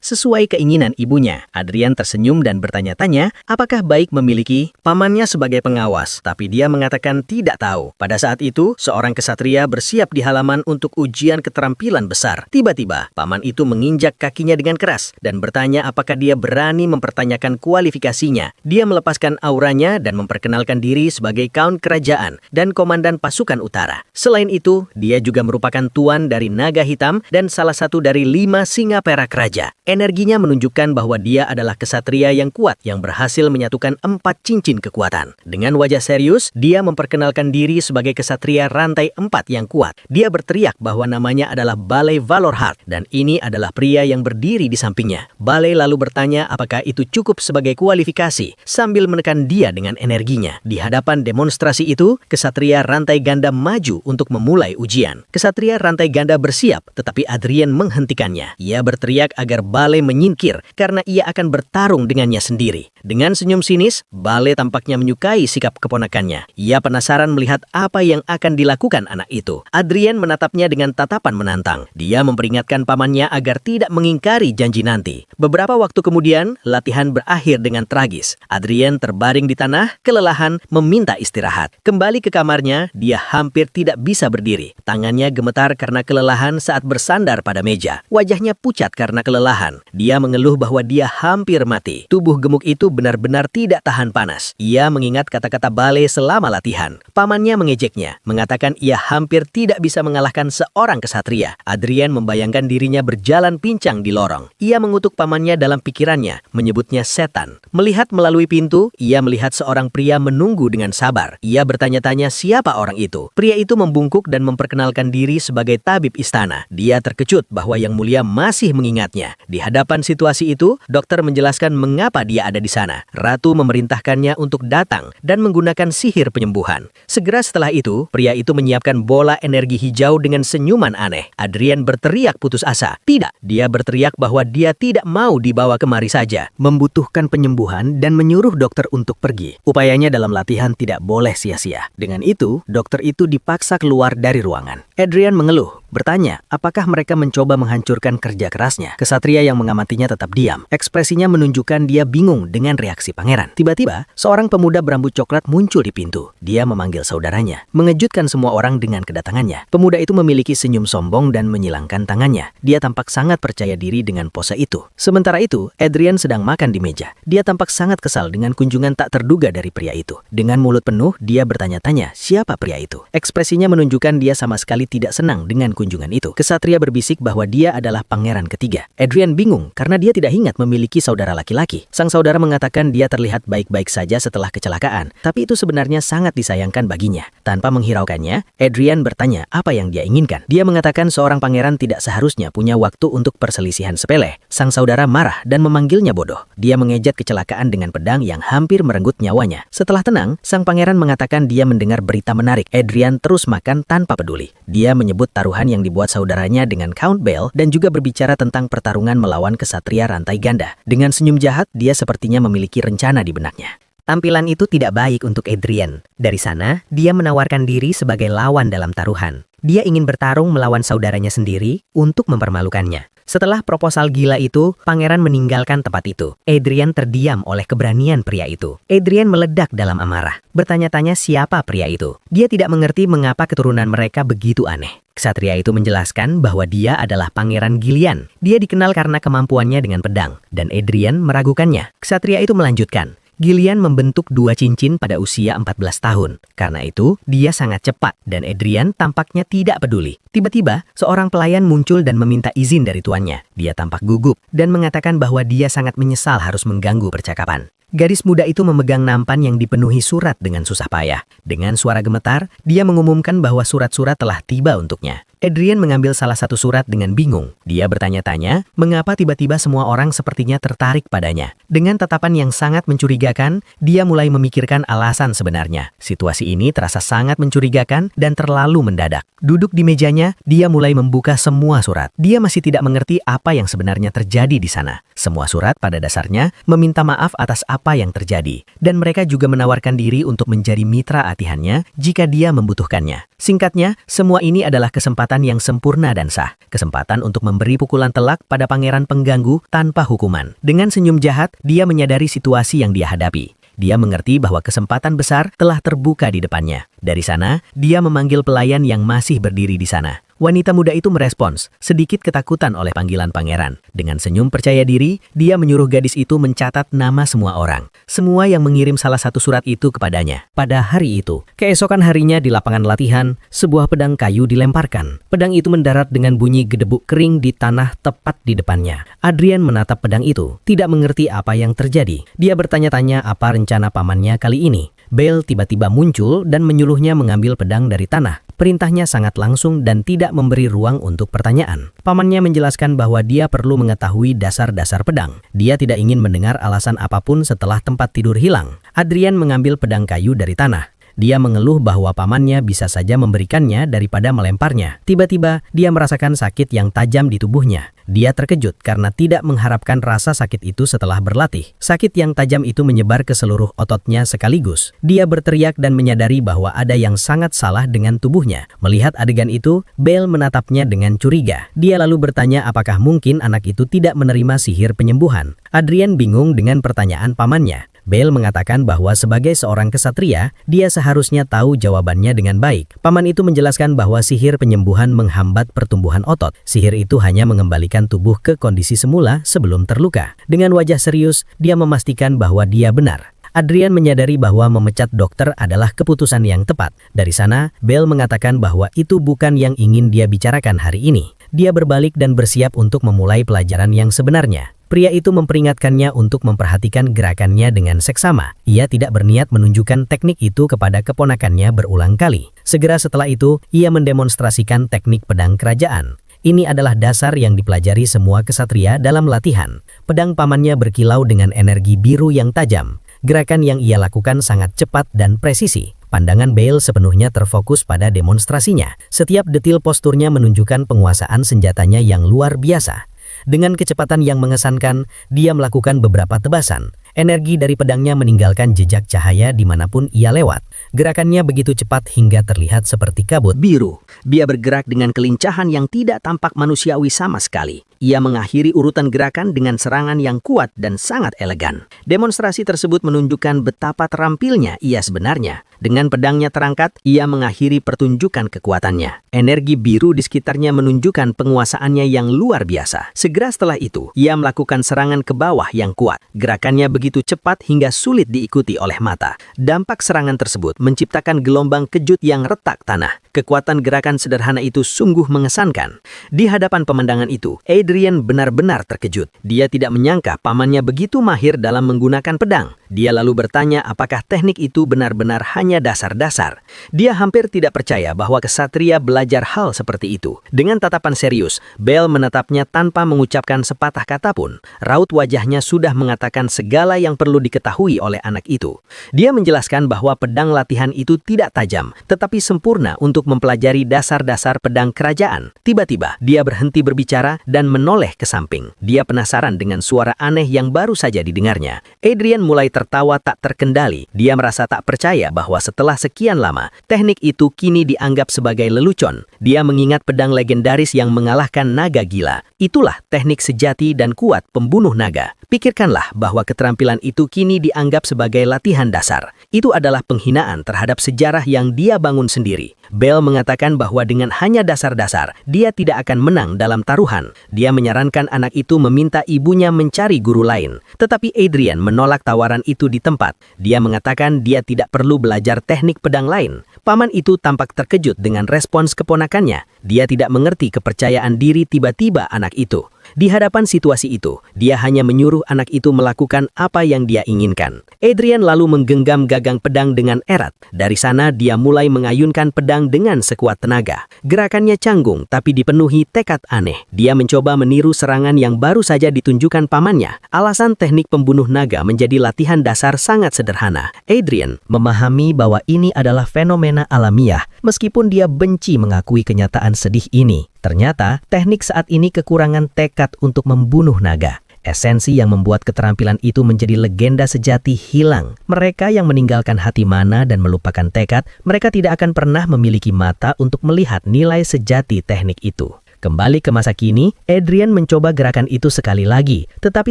sesuai keinginan ibunya. Adrian tersenyum dan bertanya-tanya apakah baik memiliki pamannya sebagai pengawas. Tapi dia mengatakan tidak tahu. Pada saat itu, seorang kesatria bersiap di halaman untuk ujian keterampilan besar. Tiba-tiba, paman itu menginjak kakinya dengan keras dan bertanya apakah dia berani mempertanyakan kualifikasinya. Dia melepaskan auranya dan memperkenalkan diri sebagai Count Kerajaan dan Komandan Pasukan Utara. Selain itu, dia juga merupakan tuan dari naga hitam dan salah satu dari 5 singa perak raja. Energinya menunjukkan bahwa dia adalah kesatria yang kuat yang berhasil menyatukan 4 cincin kekuatan. Dengan wajah serius, dia memperkenalkan diri sebagai kesatria rantai 4 yang kuat. Dia berteriak bahwa namanya adalah Bale Valorhart dan ini adalah pria yang berdiri di sampingnya. Bale lalu bertanya apakah itu cukup sebagai kualifikasi sambil menekan dia dengan energinya. Di hadapan demonstrasi itu, kesatria rantai ganda maju untuk memulai ujian. Kesatria rantai ganda bersiap, tetapi Adrian menghentikannya. Ia berteriak agar Bale menyingkir karena ia akan bertarung dengannya sendiri. Dengan senyum sinis, Bale tampaknya menyukai sikap keponakannya. Ia penasaran melihat apa yang akan dilakukan anak itu. Adrian menatapnya dengan tatapan menantang. Dia memperingatkan pamannya agar tidak mengingkari janji nanti. Beberapa waktu kemudian, latihan berakhir dengan tragis. Adrian terbaring di tanah, kelelahan, meminta istirahat. Kembali ke kamarnya, dia hampir tidak bisa berdiri. Tangannya gemetar karena kelelahan saat bersandar pada meja. Wajahnya pucat karena kelelahan. Dia mengeluh bahwa dia hampir mati. Tubuh gemuk itu benar-benar tidak tahan panas. Ia mengingat kata-kata Bale selama latihan. Pamannya mengejeknya, mengatakan ia hampir tidak bisa mengalahkan seorang kesatria. Adrian membayangkan dirinya berjalan pincang di lorong. Ia mengutuk pamannya dalam pikirannya, menyebutnya setan. Melihat melalui pintu, ia melihat seorang pria menunggu dengan sabar. Ia bertanya-tanya siapa orang itu. Pria itu membungkuk dan memperkenalkan diri sebagai tabib istana. Dia terkejut bahwa Yang Mulia masih mengingatnya. Di hadapan situasi itu, dokter menjelaskan mengapa dia ada di sana. Ratu memerintahkannya untuk datang dan menggunakan sihir penyembuhan. Segera setelah itu, pria itu menyiapkan bola energi hijau dengan senyuman aneh. Adrian berteriak putus asa. Tidak, dia berteriak bahwa dia tidak mau dibawa kemari saja, membutuhkan penyembuhan dan menyuruh dokter untuk pergi. Upayanya dalam latihan tidak boleh sia-sia. Dengan itu, dokter itu dipaksa keluar dari ruangan. Adrian mengeluh, bertanya apakah mereka mencoba menghancurkan kerja kerasnya. Kesatria yang mengamatinya tetap diam. Ekspresinya menunjukkan dia bingung dengan reaksi pangeran. Tiba-tiba, seorang pemuda berambut coklat muncul di pintu. Dia memanggil saudaranya, mengejutkan semua orang dengan kedatangannya. Pemuda itu memiliki senyum sombong dan menyilangkan tangannya. Dia tampak sangat percaya diri dengan pose itu. Sementara itu, Adrian sedang makan di meja. Dia tampak sangat kesal dengan kunjungan tak terduga dari pria itu. Dengan mulut penuh, dia bertanya-tanya siapa pria itu. Ekspresinya menunjukkan dia sama sekali tidak senang dengan kunjungan itu. Kesatria berbisik bahwa dia adalah pangeran ketiga. Adrian bingung karena dia tidak ingat memiliki saudara laki-laki. Sang saudara mengatakan dia terlihat baik-baik saja setelah kecelakaan, tapi itu sebenarnya sangat disayangkan baginya. Tanpa menghiraukannya, Adrian bertanya apa yang dia inginkan. Dia mengatakan seorang pangeran tidak seharusnya punya waktu untuk perselisihan sepele. Sang saudara marah dan memanggilnya bodoh. Dia mengejek kecelakaan dengan pedang yang hampir merenggut nyawanya. Setelah tenang, sang pangeran mengatakan dia mendengar berita menarik. Adrian terus makan tanpa peduli. Dia menyebut taruhan yang dibuat saudaranya dengan Count Bale dan juga berbicara tentang pertarungan melawan kesatria rantai ganda. Dengan senyum jahat, dia sepertinya memiliki rencana di benaknya. Tampilan itu tidak baik untuk Adrian. Dari sana, dia menawarkan diri sebagai lawan dalam taruhan. Dia ingin bertarung melawan saudaranya sendiri untuk mempermalukannya. Setelah proposal gila itu, pangeran meninggalkan tempat itu. Adrian terdiam oleh keberanian pria itu. Adrian meledak dalam amarah, bertanya-tanya siapa pria itu. Dia tidak mengerti mengapa keturunan mereka begitu aneh. Ksatria itu menjelaskan bahwa dia adalah Pangeran Gillian. Dia dikenal karena kemampuannya dengan pedang, dan Adrian meragukannya. Ksatria itu melanjutkan, Gillian membentuk 2 cincin pada usia 14 tahun. Karena itu, dia sangat cepat dan Adrian tampaknya tidak peduli. Tiba-tiba, seorang pelayan muncul dan meminta izin dari tuannya. Dia tampak gugup dan mengatakan bahwa dia sangat menyesal harus mengganggu percakapan. Gadis muda itu memegang nampan yang dipenuhi surat dengan susah payah. Dengan suara gemetar, dia mengumumkan bahwa surat-surat telah tiba untuknya. Adrian mengambil salah satu surat dengan bingung. Dia bertanya-tanya, mengapa tiba-tiba semua orang sepertinya tertarik padanya. Dengan tatapan yang sangat mencurigakan, dia mulai memikirkan alasan sebenarnya. Situasi ini terasa sangat mencurigakan dan terlalu mendadak. Duduk di mejanya, dia mulai membuka semua surat. Dia masih tidak mengerti apa yang sebenarnya terjadi di sana. Semua surat pada dasarnya meminta maaf atas apa yang terjadi. Dan mereka juga menawarkan diri untuk menjadi mitra atihannya jika dia membutuhkannya. Singkatnya, semua ini adalah kesempatan yang sempurna dan sah. Kesempatan untuk memberi pukulan telak pada pangeran pengganggu tanpa hukuman. Dengan senyum jahat, dia menyadari situasi yang dia hadapi. Dia mengerti bahwa kesempatan besar telah terbuka di depannya. Dari sana, dia memanggil pelayan yang masih berdiri di sana. Wanita muda itu merespons, sedikit ketakutan oleh panggilan pangeran. Dengan senyum percaya diri, dia menyuruh gadis itu mencatat nama semua orang. Semua yang mengirim salah satu surat itu kepadanya. Pada hari itu, keesokan harinya di lapangan latihan, sebuah pedang kayu dilemparkan. Pedang itu mendarat dengan bunyi gedebuk kering di tanah tepat di depannya. Adrian menatap pedang itu, tidak mengerti apa yang terjadi. Dia bertanya-tanya apa rencana pamannya kali ini. Bale tiba-tiba muncul dan menyuruhnya mengambil pedang dari tanah. Perintahnya sangat langsung dan tidak memberi ruang untuk pertanyaan. Pamannya menjelaskan bahwa dia perlu mengetahui dasar-dasar pedang. Dia tidak ingin mendengar alasan apapun setelah tempat tidur hilang. Adrian mengambil pedang kayu dari tanah. Dia mengeluh bahwa pamannya bisa saja memberikannya daripada melemparnya. Tiba-tiba, dia merasakan sakit yang tajam di tubuhnya. Dia terkejut karena tidak mengharapkan rasa sakit itu setelah berlatih. Sakit yang tajam itu menyebar ke seluruh ototnya sekaligus. Dia berteriak dan menyadari bahwa ada yang sangat salah dengan tubuhnya. Melihat adegan itu, Bale menatapnya dengan curiga. Dia lalu bertanya apakah mungkin anak itu tidak menerima sihir penyembuhan. Adrian bingung dengan pertanyaan pamannya. Bale mengatakan bahwa sebagai seorang kesatria, dia seharusnya tahu jawabannya dengan baik. Paman itu menjelaskan bahwa sihir penyembuhan menghambat pertumbuhan otot. Sihir itu hanya mengembalikan tubuh ke kondisi semula sebelum terluka. Dengan wajah serius, dia memastikan bahwa dia benar. Adrian menyadari bahwa memecat dokter adalah keputusan yang tepat. Dari sana, Bale mengatakan bahwa itu bukan yang ingin dia bicarakan hari ini. Dia berbalik dan bersiap untuk memulai pelajaran yang sebenarnya. Pria itu memperingatkannya untuk memperhatikan gerakannya dengan seksama. Ia tidak berniat menunjukkan teknik itu kepada keponakannya berulang kali. Segera setelah itu, ia mendemonstrasikan teknik pedang kerajaan. Ini adalah dasar yang dipelajari semua kesatria dalam latihan. Pedang pamannya berkilau dengan energi biru yang tajam. Gerakan yang ia lakukan sangat cepat dan presisi. Pandangan Bale sepenuhnya terfokus pada demonstrasinya. Setiap detil posturnya menunjukkan penguasaan senjatanya yang luar biasa. Dengan kecepatan yang mengesankan, dia melakukan beberapa tebasan. Energi dari pedangnya meninggalkan jejak cahaya dimanapun ia lewat. Gerakannya begitu cepat hingga terlihat seperti kabut biru. Dia bergerak dengan kelincahan yang tidak tampak manusiawi sama sekali. Ia mengakhiri urutan gerakan dengan serangan yang kuat dan sangat elegan. Demonstrasi tersebut menunjukkan betapa terampilnya ia sebenarnya. Dengan pedangnya terangkat, ia mengakhiri pertunjukan kekuatannya. Energi biru di sekitarnya menunjukkan penguasaannya yang luar biasa. Segera setelah itu, ia melakukan serangan ke bawah yang kuat. Gerakannya begitu cepat hingga sulit diikuti oleh mata. Dampak serangan tersebut menciptakan gelombang kejut yang retak tanah. Kekuatan gerakan sederhana itu sungguh mengesankan. Di hadapan pemandangan itu, Adrian benar-benar terkejut. Dia tidak menyangka pamannya begitu mahir dalam menggunakan pedang. Dia lalu bertanya apakah teknik itu benar-benar hanya dasar-dasar. Dia hampir tidak percaya bahwa kesatria belajar hal seperti itu. Dengan tatapan serius, Bale menatapnya tanpa mengucapkan sepatah kata pun. Raut wajahnya sudah mengatakan segala yang perlu diketahui oleh anak itu. Dia menjelaskan bahwa pedang latihan itu tidak tajam, tetapi sempurna untuk mempelajari dasar-dasar pedang kerajaan. Tiba-tiba, dia berhenti berbicara dan menoleh ke samping. Dia penasaran dengan suara aneh yang baru saja didengarnya. Adrian mulai tertawa tak terkendali. Dia merasa tak percaya bahwa setelah sekian lama, teknik itu kini dianggap sebagai lelucon. Dia mengingat pedang legendaris yang mengalahkan naga gila. Itulah teknik sejati dan kuat pembunuh naga. Pikirkanlah bahwa keterampilan itu kini dianggap sebagai latihan dasar. Itu adalah penghinaan terhadap sejarah yang dia bangun sendiri. Bale mengatakan bahwa dengan hanya dasar-dasar, dia tidak akan menang dalam taruhan. Dia menyarankan anak itu meminta ibunya mencari guru lain. Tetapi Adrian menolak tawaran itu di tempat. Dia mengatakan dia tidak perlu belajar teknik pedang lain. Paman itu tampak terkejut dengan respons keponakannya. Dia tidak mengerti kepercayaan diri tiba-tiba anak itu. Di hadapan situasi itu, dia hanya menyuruh anak itu melakukan apa yang dia inginkan. Adrian lalu menggenggam gagang pedang dengan erat. Dari sana dia mulai mengayunkan pedang dengan sekuat tenaga. Gerakannya canggung tapi dipenuhi tekad aneh. Dia mencoba meniru serangan yang baru saja ditunjukkan pamannya. Alasan teknik pembunuh naga menjadi latihan dasar sangat sederhana. Adrian memahami bahwa ini adalah fenomena alamiah meskipun dia benci mengakui kenyataan sedih ini. Ternyata, teknik saat ini kekurangan tekad untuk membunuh naga. Esensi yang membuat keterampilan itu menjadi legenda sejati hilang. Mereka yang meninggalkan hati mana dan melupakan tekad, mereka tidak akan pernah memiliki mata untuk melihat nilai sejati teknik itu. Kembali ke masa kini, Adrian mencoba gerakan itu sekali lagi, tetapi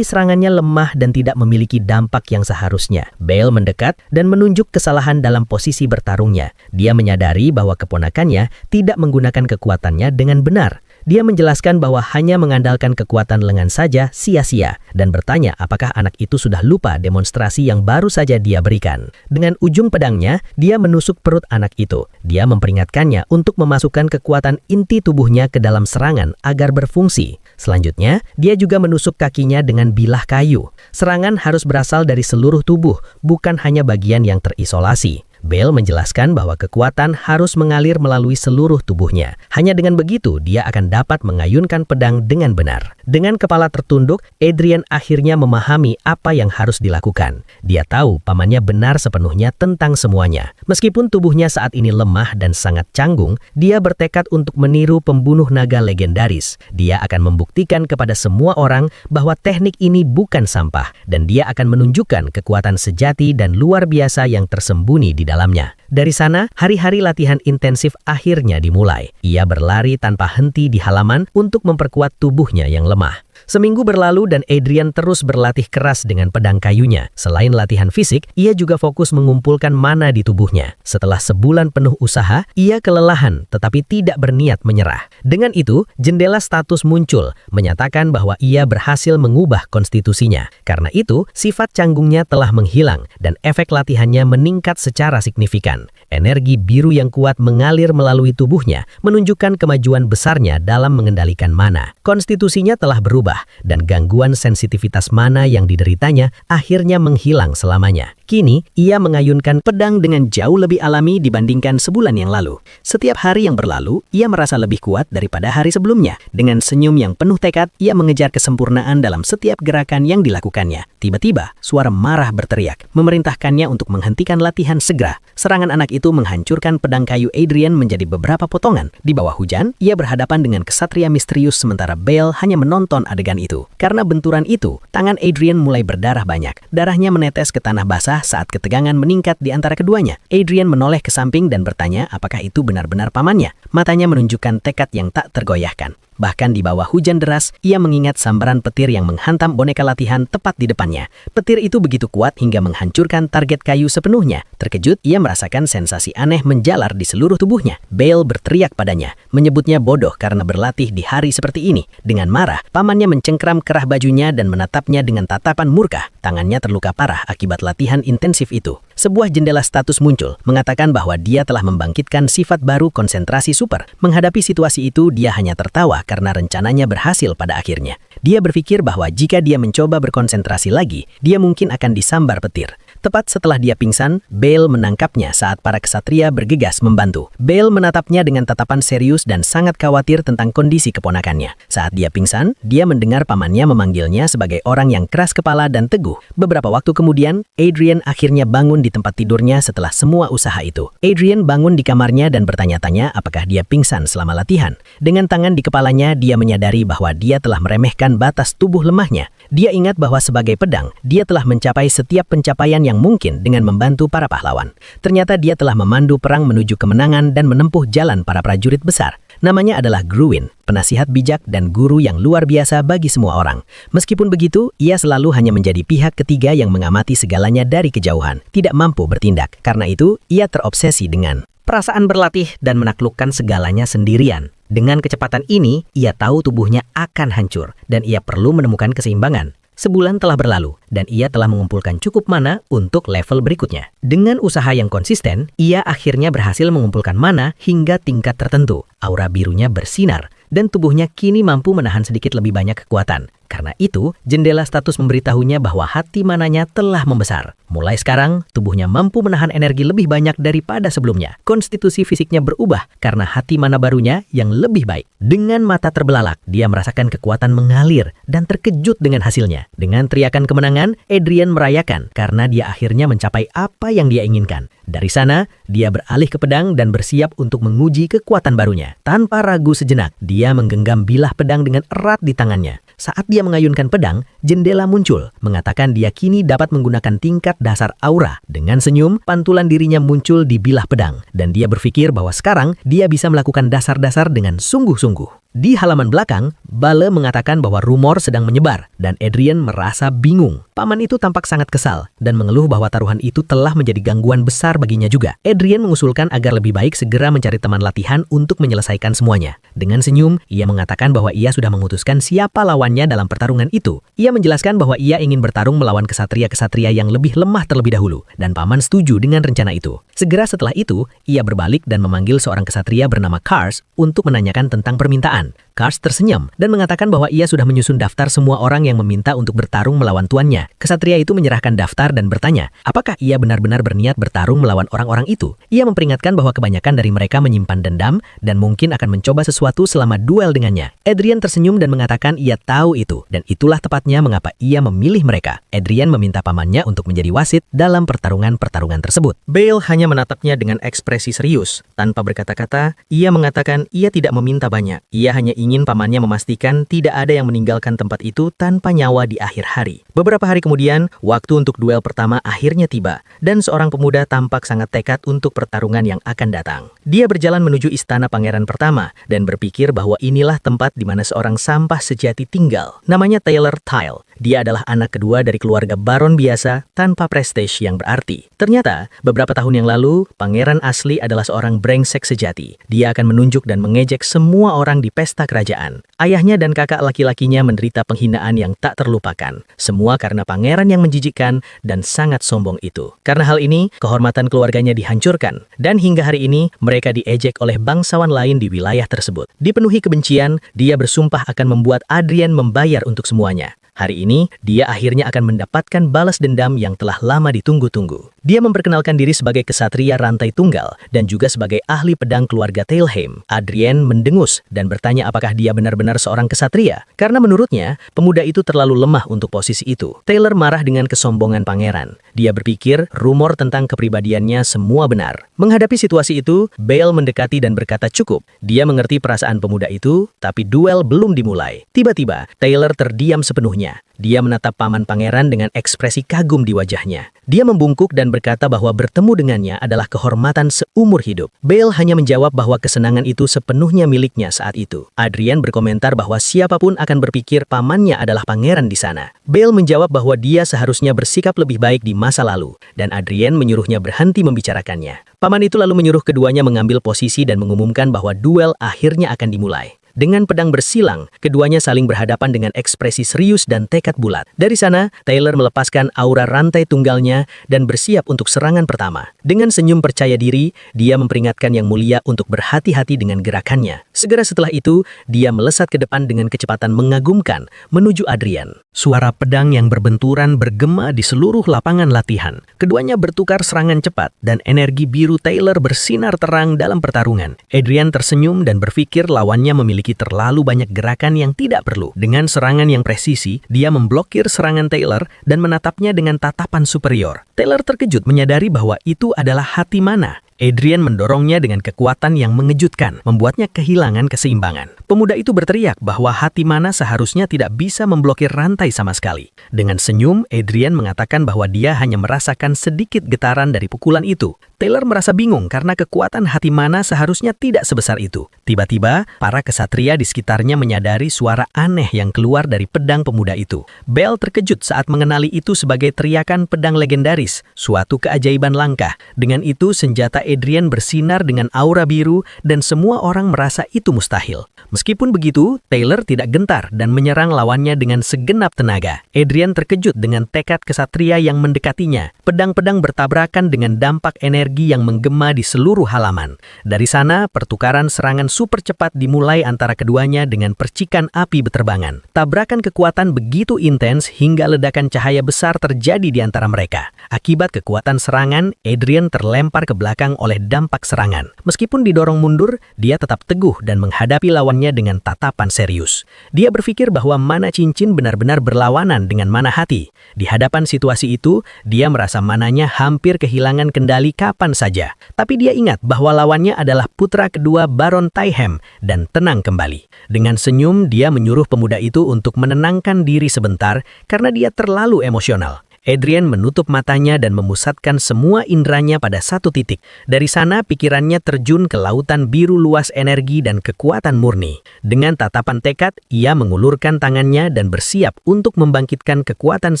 serangannya lemah dan tidak memiliki dampak yang seharusnya. Bale mendekat dan menunjuk kesalahan dalam posisi bertarungnya. Dia menyadari bahwa keponakannya tidak menggunakan kekuatannya dengan benar. Dia menjelaskan bahwa hanya mengandalkan kekuatan lengan saja sia-sia dan bertanya apakah anak itu sudah lupa demonstrasi yang baru saja dia berikan. Dengan ujung pedangnya, dia menusuk perut anak itu. Dia memperingatkannya untuk memasukkan kekuatan inti tubuhnya ke dalam serangan agar berfungsi. Selanjutnya, dia juga menusuk kakinya dengan bilah kayu. Serangan harus berasal dari seluruh tubuh, bukan hanya bagian yang terisolasi. Bale menjelaskan bahwa kekuatan harus mengalir melalui seluruh tubuhnya. Hanya dengan begitu, dia akan dapat mengayunkan pedang dengan benar. Dengan kepala tertunduk, Adrian akhirnya memahami apa yang harus dilakukan. Dia tahu pamannya benar sepenuhnya tentang semuanya. Meskipun tubuhnya saat ini lemah dan sangat canggung, dia bertekad untuk meniru pembunuh naga legendaris. Dia akan membuktikan kepada semua orang bahwa teknik ini bukan sampah, dan dia akan menunjukkan kekuatan sejati dan luar biasa yang tersembunyi di dalamnya. Dari sana, hari-hari latihan intensif akhirnya dimulai. Ia berlari tanpa henti di halaman untuk memperkuat tubuhnya yang lemah. Seminggu berlalu dan Adrian terus berlatih keras dengan pedang kayunya. Selain latihan fisik, ia juga fokus mengumpulkan mana di tubuhnya. Setelah sebulan penuh usaha, ia kelelahan tetapi tidak berniat menyerah. Dengan itu, jendela status muncul, menyatakan bahwa ia berhasil mengubah konstitusinya. Karena itu, sifat canggungnya telah menghilang dan efek latihannya meningkat secara signifikan. Energi biru yang kuat mengalir melalui tubuhnya, menunjukkan kemajuan besarnya dalam mengendalikan mana. Konstitusinya telah berubah, dan gangguan sensitivitas mana yang dideritanya akhirnya menghilang selamanya. Kini, ia mengayunkan pedang dengan jauh lebih alami dibandingkan sebulan yang lalu. Setiap hari yang berlalu, ia merasa lebih kuat daripada hari sebelumnya. Dengan senyum yang penuh tekad, ia mengejar kesempurnaan dalam setiap gerakan yang dilakukannya. Tiba-tiba, suara marah berteriak, memerintahkannya untuk menghentikan latihan segera. Serangan anak itu menghancurkan pedang kayu Adrian menjadi beberapa potongan. Di bawah hujan, ia berhadapan dengan kesatria misterius sementara Bale hanya menonton adegan itu. Karena benturan itu, tangan Adrian mulai berdarah banyak. Darahnya menetes ke tanah basah saat ketegangan meningkat di antara keduanya. Adrian menoleh ke samping dan bertanya apakah itu benar-benar pamannya. Matanya menunjukkan tekad yang tak tergoyahkan. Bahkan di bawah hujan deras, ia mengingat sambaran petir yang menghantam boneka latihan tepat di depannya. Petir itu begitu kuat hingga menghancurkan target kayu sepenuhnya. Terkejut, ia merasakan sensasi aneh menjalar di seluruh tubuhnya. Bale berteriak padanya, menyebutnya bodoh karena berlatih di hari seperti ini. Dengan marah, pamannya mencengkram kerah bajunya dan menatapnya dengan tatapan murka. Tangannya terluka parah akibat latihan intensif itu. Sebuah jendela status muncul, mengatakan bahwa dia telah membangkitkan sifat baru konsentrasi super. Menghadapi situasi itu, dia hanya tertawa karena rencananya berhasil pada akhirnya. Dia berpikir bahwa jika dia mencoba berkonsentrasi lagi, dia mungkin akan disambar petir. Tepat setelah dia pingsan, Bale menangkapnya saat para kesatria bergegas membantu. Bale menatapnya dengan tatapan serius dan sangat khawatir tentang kondisi keponakannya. Saat dia pingsan, dia mendengar pamannya memanggilnya sebagai orang yang keras kepala dan teguh. Beberapa waktu kemudian, Adrian akhirnya bangun di tempat tidurnya setelah semua usaha itu. Adrian bangun di kamarnya dan bertanya-tanya apakah dia pingsan selama latihan. Dengan tangan di kepalanya, dia menyadari bahwa dia telah meremehkan batas tubuh lemahnya. Dia ingat bahwa sebagai pedang, dia telah mencapai setiap pencapaian yang mungkin dengan membantu para pahlawan. Ternyata dia telah memandu perang menuju kemenangan dan menempuh jalan para prajurit besar. Namanya adalah Gruin, penasihat bijak dan guru yang luar biasa bagi semua orang. Meskipun begitu, ia selalu hanya menjadi pihak ketiga yang mengamati segalanya dari kejauhan, tidak mampu bertindak. Karena itu, ia terobsesi dengan perasaan berlatih dan menaklukkan segalanya sendirian. Dengan kecepatan ini, ia tahu tubuhnya akan hancur dan ia perlu menemukan keseimbangan. Sebulan telah berlalu dan ia telah mengumpulkan cukup mana untuk level berikutnya. Dengan usaha yang konsisten, ia akhirnya berhasil mengumpulkan mana hingga tingkat tertentu. Aura birunya bersinar dan tubuhnya kini mampu menahan sedikit lebih banyak kekuatan. Karena itu, jendela status memberitahunya bahwa hati mananya telah membesar. Mulai sekarang, tubuhnya mampu menahan energi lebih banyak daripada sebelumnya. Konstitusi fisiknya berubah karena hati mana barunya yang lebih baik. Dengan mata terbelalak, dia merasakan kekuatan mengalir dan terkejut dengan hasilnya. Dengan teriakan kemenangan, Adrian merayakan karena dia akhirnya mencapai apa yang dia inginkan. Dari sana, dia beralih ke pedang dan bersiap untuk menguji kekuatan barunya. Tanpa ragu sejenak, dia menggenggam bilah pedang dengan erat di tangannya. Saat dia mengayunkan pedang, jendela muncul, mengatakan dia kini dapat menggunakan tingkat dasar aura. Dengan senyum, pantulan dirinya muncul di bilah pedang, dan dia berpikir bahwa sekarang dia bisa melakukan dasar-dasar dengan sungguh-sungguh. Di halaman belakang, Bale mengatakan bahwa rumor sedang menyebar, dan Adrian merasa bingung. Paman itu tampak sangat kesal, dan mengeluh bahwa taruhan itu telah menjadi gangguan besar baginya juga. Adrian mengusulkan agar lebih baik segera mencari teman latihan untuk menyelesaikan semuanya. Dengan senyum, ia mengatakan bahwa ia sudah memutuskan siapa lawannya dalam pertarungan itu. Ia menjelaskan bahwa ia ingin bertarung melawan kesatria-kesatria yang lebih lemah terlebih dahulu, dan Paman setuju dengan rencana itu. Segera setelah itu, ia berbalik dan memanggil seorang kesatria bernama Kars untuk menanyakan tentang permintaan. Kars tersenyum dan mengatakan bahwa ia sudah menyusun daftar semua orang yang meminta untuk bertarung melawan tuannya. Kesatria itu menyerahkan daftar dan bertanya, apakah ia benar-benar berniat bertarung melawan orang-orang itu? Ia memperingatkan bahwa kebanyakan dari mereka menyimpan dendam dan mungkin akan mencoba sesuatu selama duel dengannya. Adrian tersenyum dan mengatakan ia tahu itu, dan itulah tepatnya mengapa ia memilih mereka. Adrian meminta pamannya untuk menjadi wasit dalam pertarungan-pertarungan tersebut. Bale hanya menatapnya dengan ekspresi serius. Tanpa berkata-kata, ia mengatakan ia tidak meminta banyak. Ia hanya ingin pamannya memastikan tidak ada yang meninggalkan tempat itu tanpa nyawa di akhir hari. Beberapa hari kemudian, waktu untuk duel pertama akhirnya tiba, dan seorang pemuda tampak sangat tekad untuk pertarungan yang akan datang. Dia berjalan menuju istana pangeran pertama, dan berpikir bahwa inilah tempat di mana seorang sampah sejati tinggal. Namanya Taylor Tile. Dia adalah anak kedua dari keluarga baron biasa tanpa prestige yang berarti. Ternyata, beberapa tahun yang lalu, pangeran asli adalah seorang brengsek sejati. Dia akan menunjuk dan mengejek semua orang di pesta kerajaan. Ayahnya dan kakak laki-lakinya menderita penghinaan yang tak terlupakan. Semua karena pangeran yang menjijikkan dan sangat sombong itu. Karena hal ini, kehormatan keluarganya dihancurkan. Dan hingga hari ini, mereka diejek oleh bangsawan lain di wilayah tersebut. Dipenuhi kebencian, dia bersumpah akan membuat Adrian membayar untuk semuanya. Hari ini, dia akhirnya akan mendapatkan balas dendam yang telah lama ditunggu-tunggu. Dia memperkenalkan diri sebagai kesatria rantai tunggal dan juga sebagai ahli pedang keluarga Tailheim. Adrian mendengus dan bertanya apakah dia benar-benar seorang kesatria. Karena menurutnya, pemuda itu terlalu lemah untuk posisi itu. Taylor marah dengan kesombongan pangeran. Dia berpikir rumor tentang kepribadiannya semua benar. Menghadapi situasi itu, Bale mendekati dan berkata cukup. Dia mengerti perasaan pemuda itu, tapi duel belum dimulai. Tiba-tiba, Taylor terdiam sepenuhnya. Dia menatap paman pangeran dengan ekspresi kagum di wajahnya. Dia membungkuk dan berkata bahwa bertemu dengannya adalah kehormatan seumur hidup. Bale hanya menjawab bahwa kesenangan itu sepenuhnya miliknya saat itu. Adrian berkomentar bahwa siapapun akan berpikir pamannya adalah pangeran di sana. Bale menjawab bahwa dia seharusnya bersikap lebih baik di masa lalu, dan Adrian menyuruhnya berhenti membicarakannya. Paman itu lalu menyuruh keduanya mengambil posisi dan mengumumkan bahwa duel akhirnya akan dimulai. Dengan pedang bersilang, keduanya saling berhadapan dengan ekspresi serius dan tekad bulat. Dari sana, Taylor melepaskan aura rantai tunggalnya dan bersiap untuk serangan pertama. Dengan senyum percaya diri, dia memperingatkan Yang Mulia untuk berhati-hati dengan gerakannya. Segera setelah itu, dia melesat ke depan dengan kecepatan mengagumkan menuju Adrian. Suara pedang yang berbenturan bergema di seluruh lapangan latihan. Keduanya bertukar serangan cepat dan energi biru Taylor bersinar terang dalam pertarungan. Adrian tersenyum dan berpikir lawannya memiliki terlalu banyak gerakan yang tidak perlu. Dengan serangan yang presisi, dia memblokir serangan Taylor dan menatapnya dengan tatapan superior. Taylor terkejut menyadari bahwa itu adalah hati mana. Adrian mendorongnya dengan kekuatan yang mengejutkan, membuatnya kehilangan keseimbangan. Pemuda itu berteriak bahwa hati mana seharusnya tidak bisa memblokir rantai sama sekali. Dengan senyum, Adrian mengatakan bahwa dia hanya merasakan sedikit getaran dari pukulan itu. Taylor merasa bingung karena kekuatan hati mana seharusnya tidak sebesar itu. Tiba-tiba, para kesatria di sekitarnya menyadari suara aneh yang keluar dari pedang pemuda itu. Bale terkejut saat mengenali itu sebagai teriakan pedang legendaris, suatu keajaiban langka. Dengan itu, senjata Adrian bersinar dengan aura biru dan semua orang merasa itu mustahil. Meskipun begitu, Taylor tidak gentar dan menyerang lawannya dengan segenap tenaga. Adrian terkejut dengan tekad kesatria yang mendekatinya. Pedang-pedang bertabrakan dengan dampak energi energi yang menggema di seluruh halaman. Dari sana, pertukaran serangan super cepat dimulai antara keduanya dengan percikan api beterbangan. Tabrakan kekuatan begitu intens hingga ledakan cahaya besar terjadi di antara mereka. Akibat kekuatan serangan, Adrian terlempar ke belakang oleh dampak serangan. Meskipun didorong mundur, dia tetap teguh dan menghadapi lawannya dengan tatapan serius. Dia berpikir bahwa mana cincin benar-benar berlawanan dengan mana hati. Di hadapan situasi itu, dia merasa mananya hampir kehilangan kendali kapan saja. Tapi dia ingat bahwa lawannya adalah putra kedua Baron Thyhem dan tenang kembali. Dengan senyum, dia menyuruh pemuda itu untuk menenangkan diri sebentar karena dia terlalu emosional. Adrian menutup matanya dan memusatkan semua inderanya pada satu titik. Dari sana pikirannya terjun ke lautan biru luas energi dan kekuatan murni. Dengan tatapan tekad, ia mengulurkan tangannya dan bersiap untuk membangkitkan kekuatan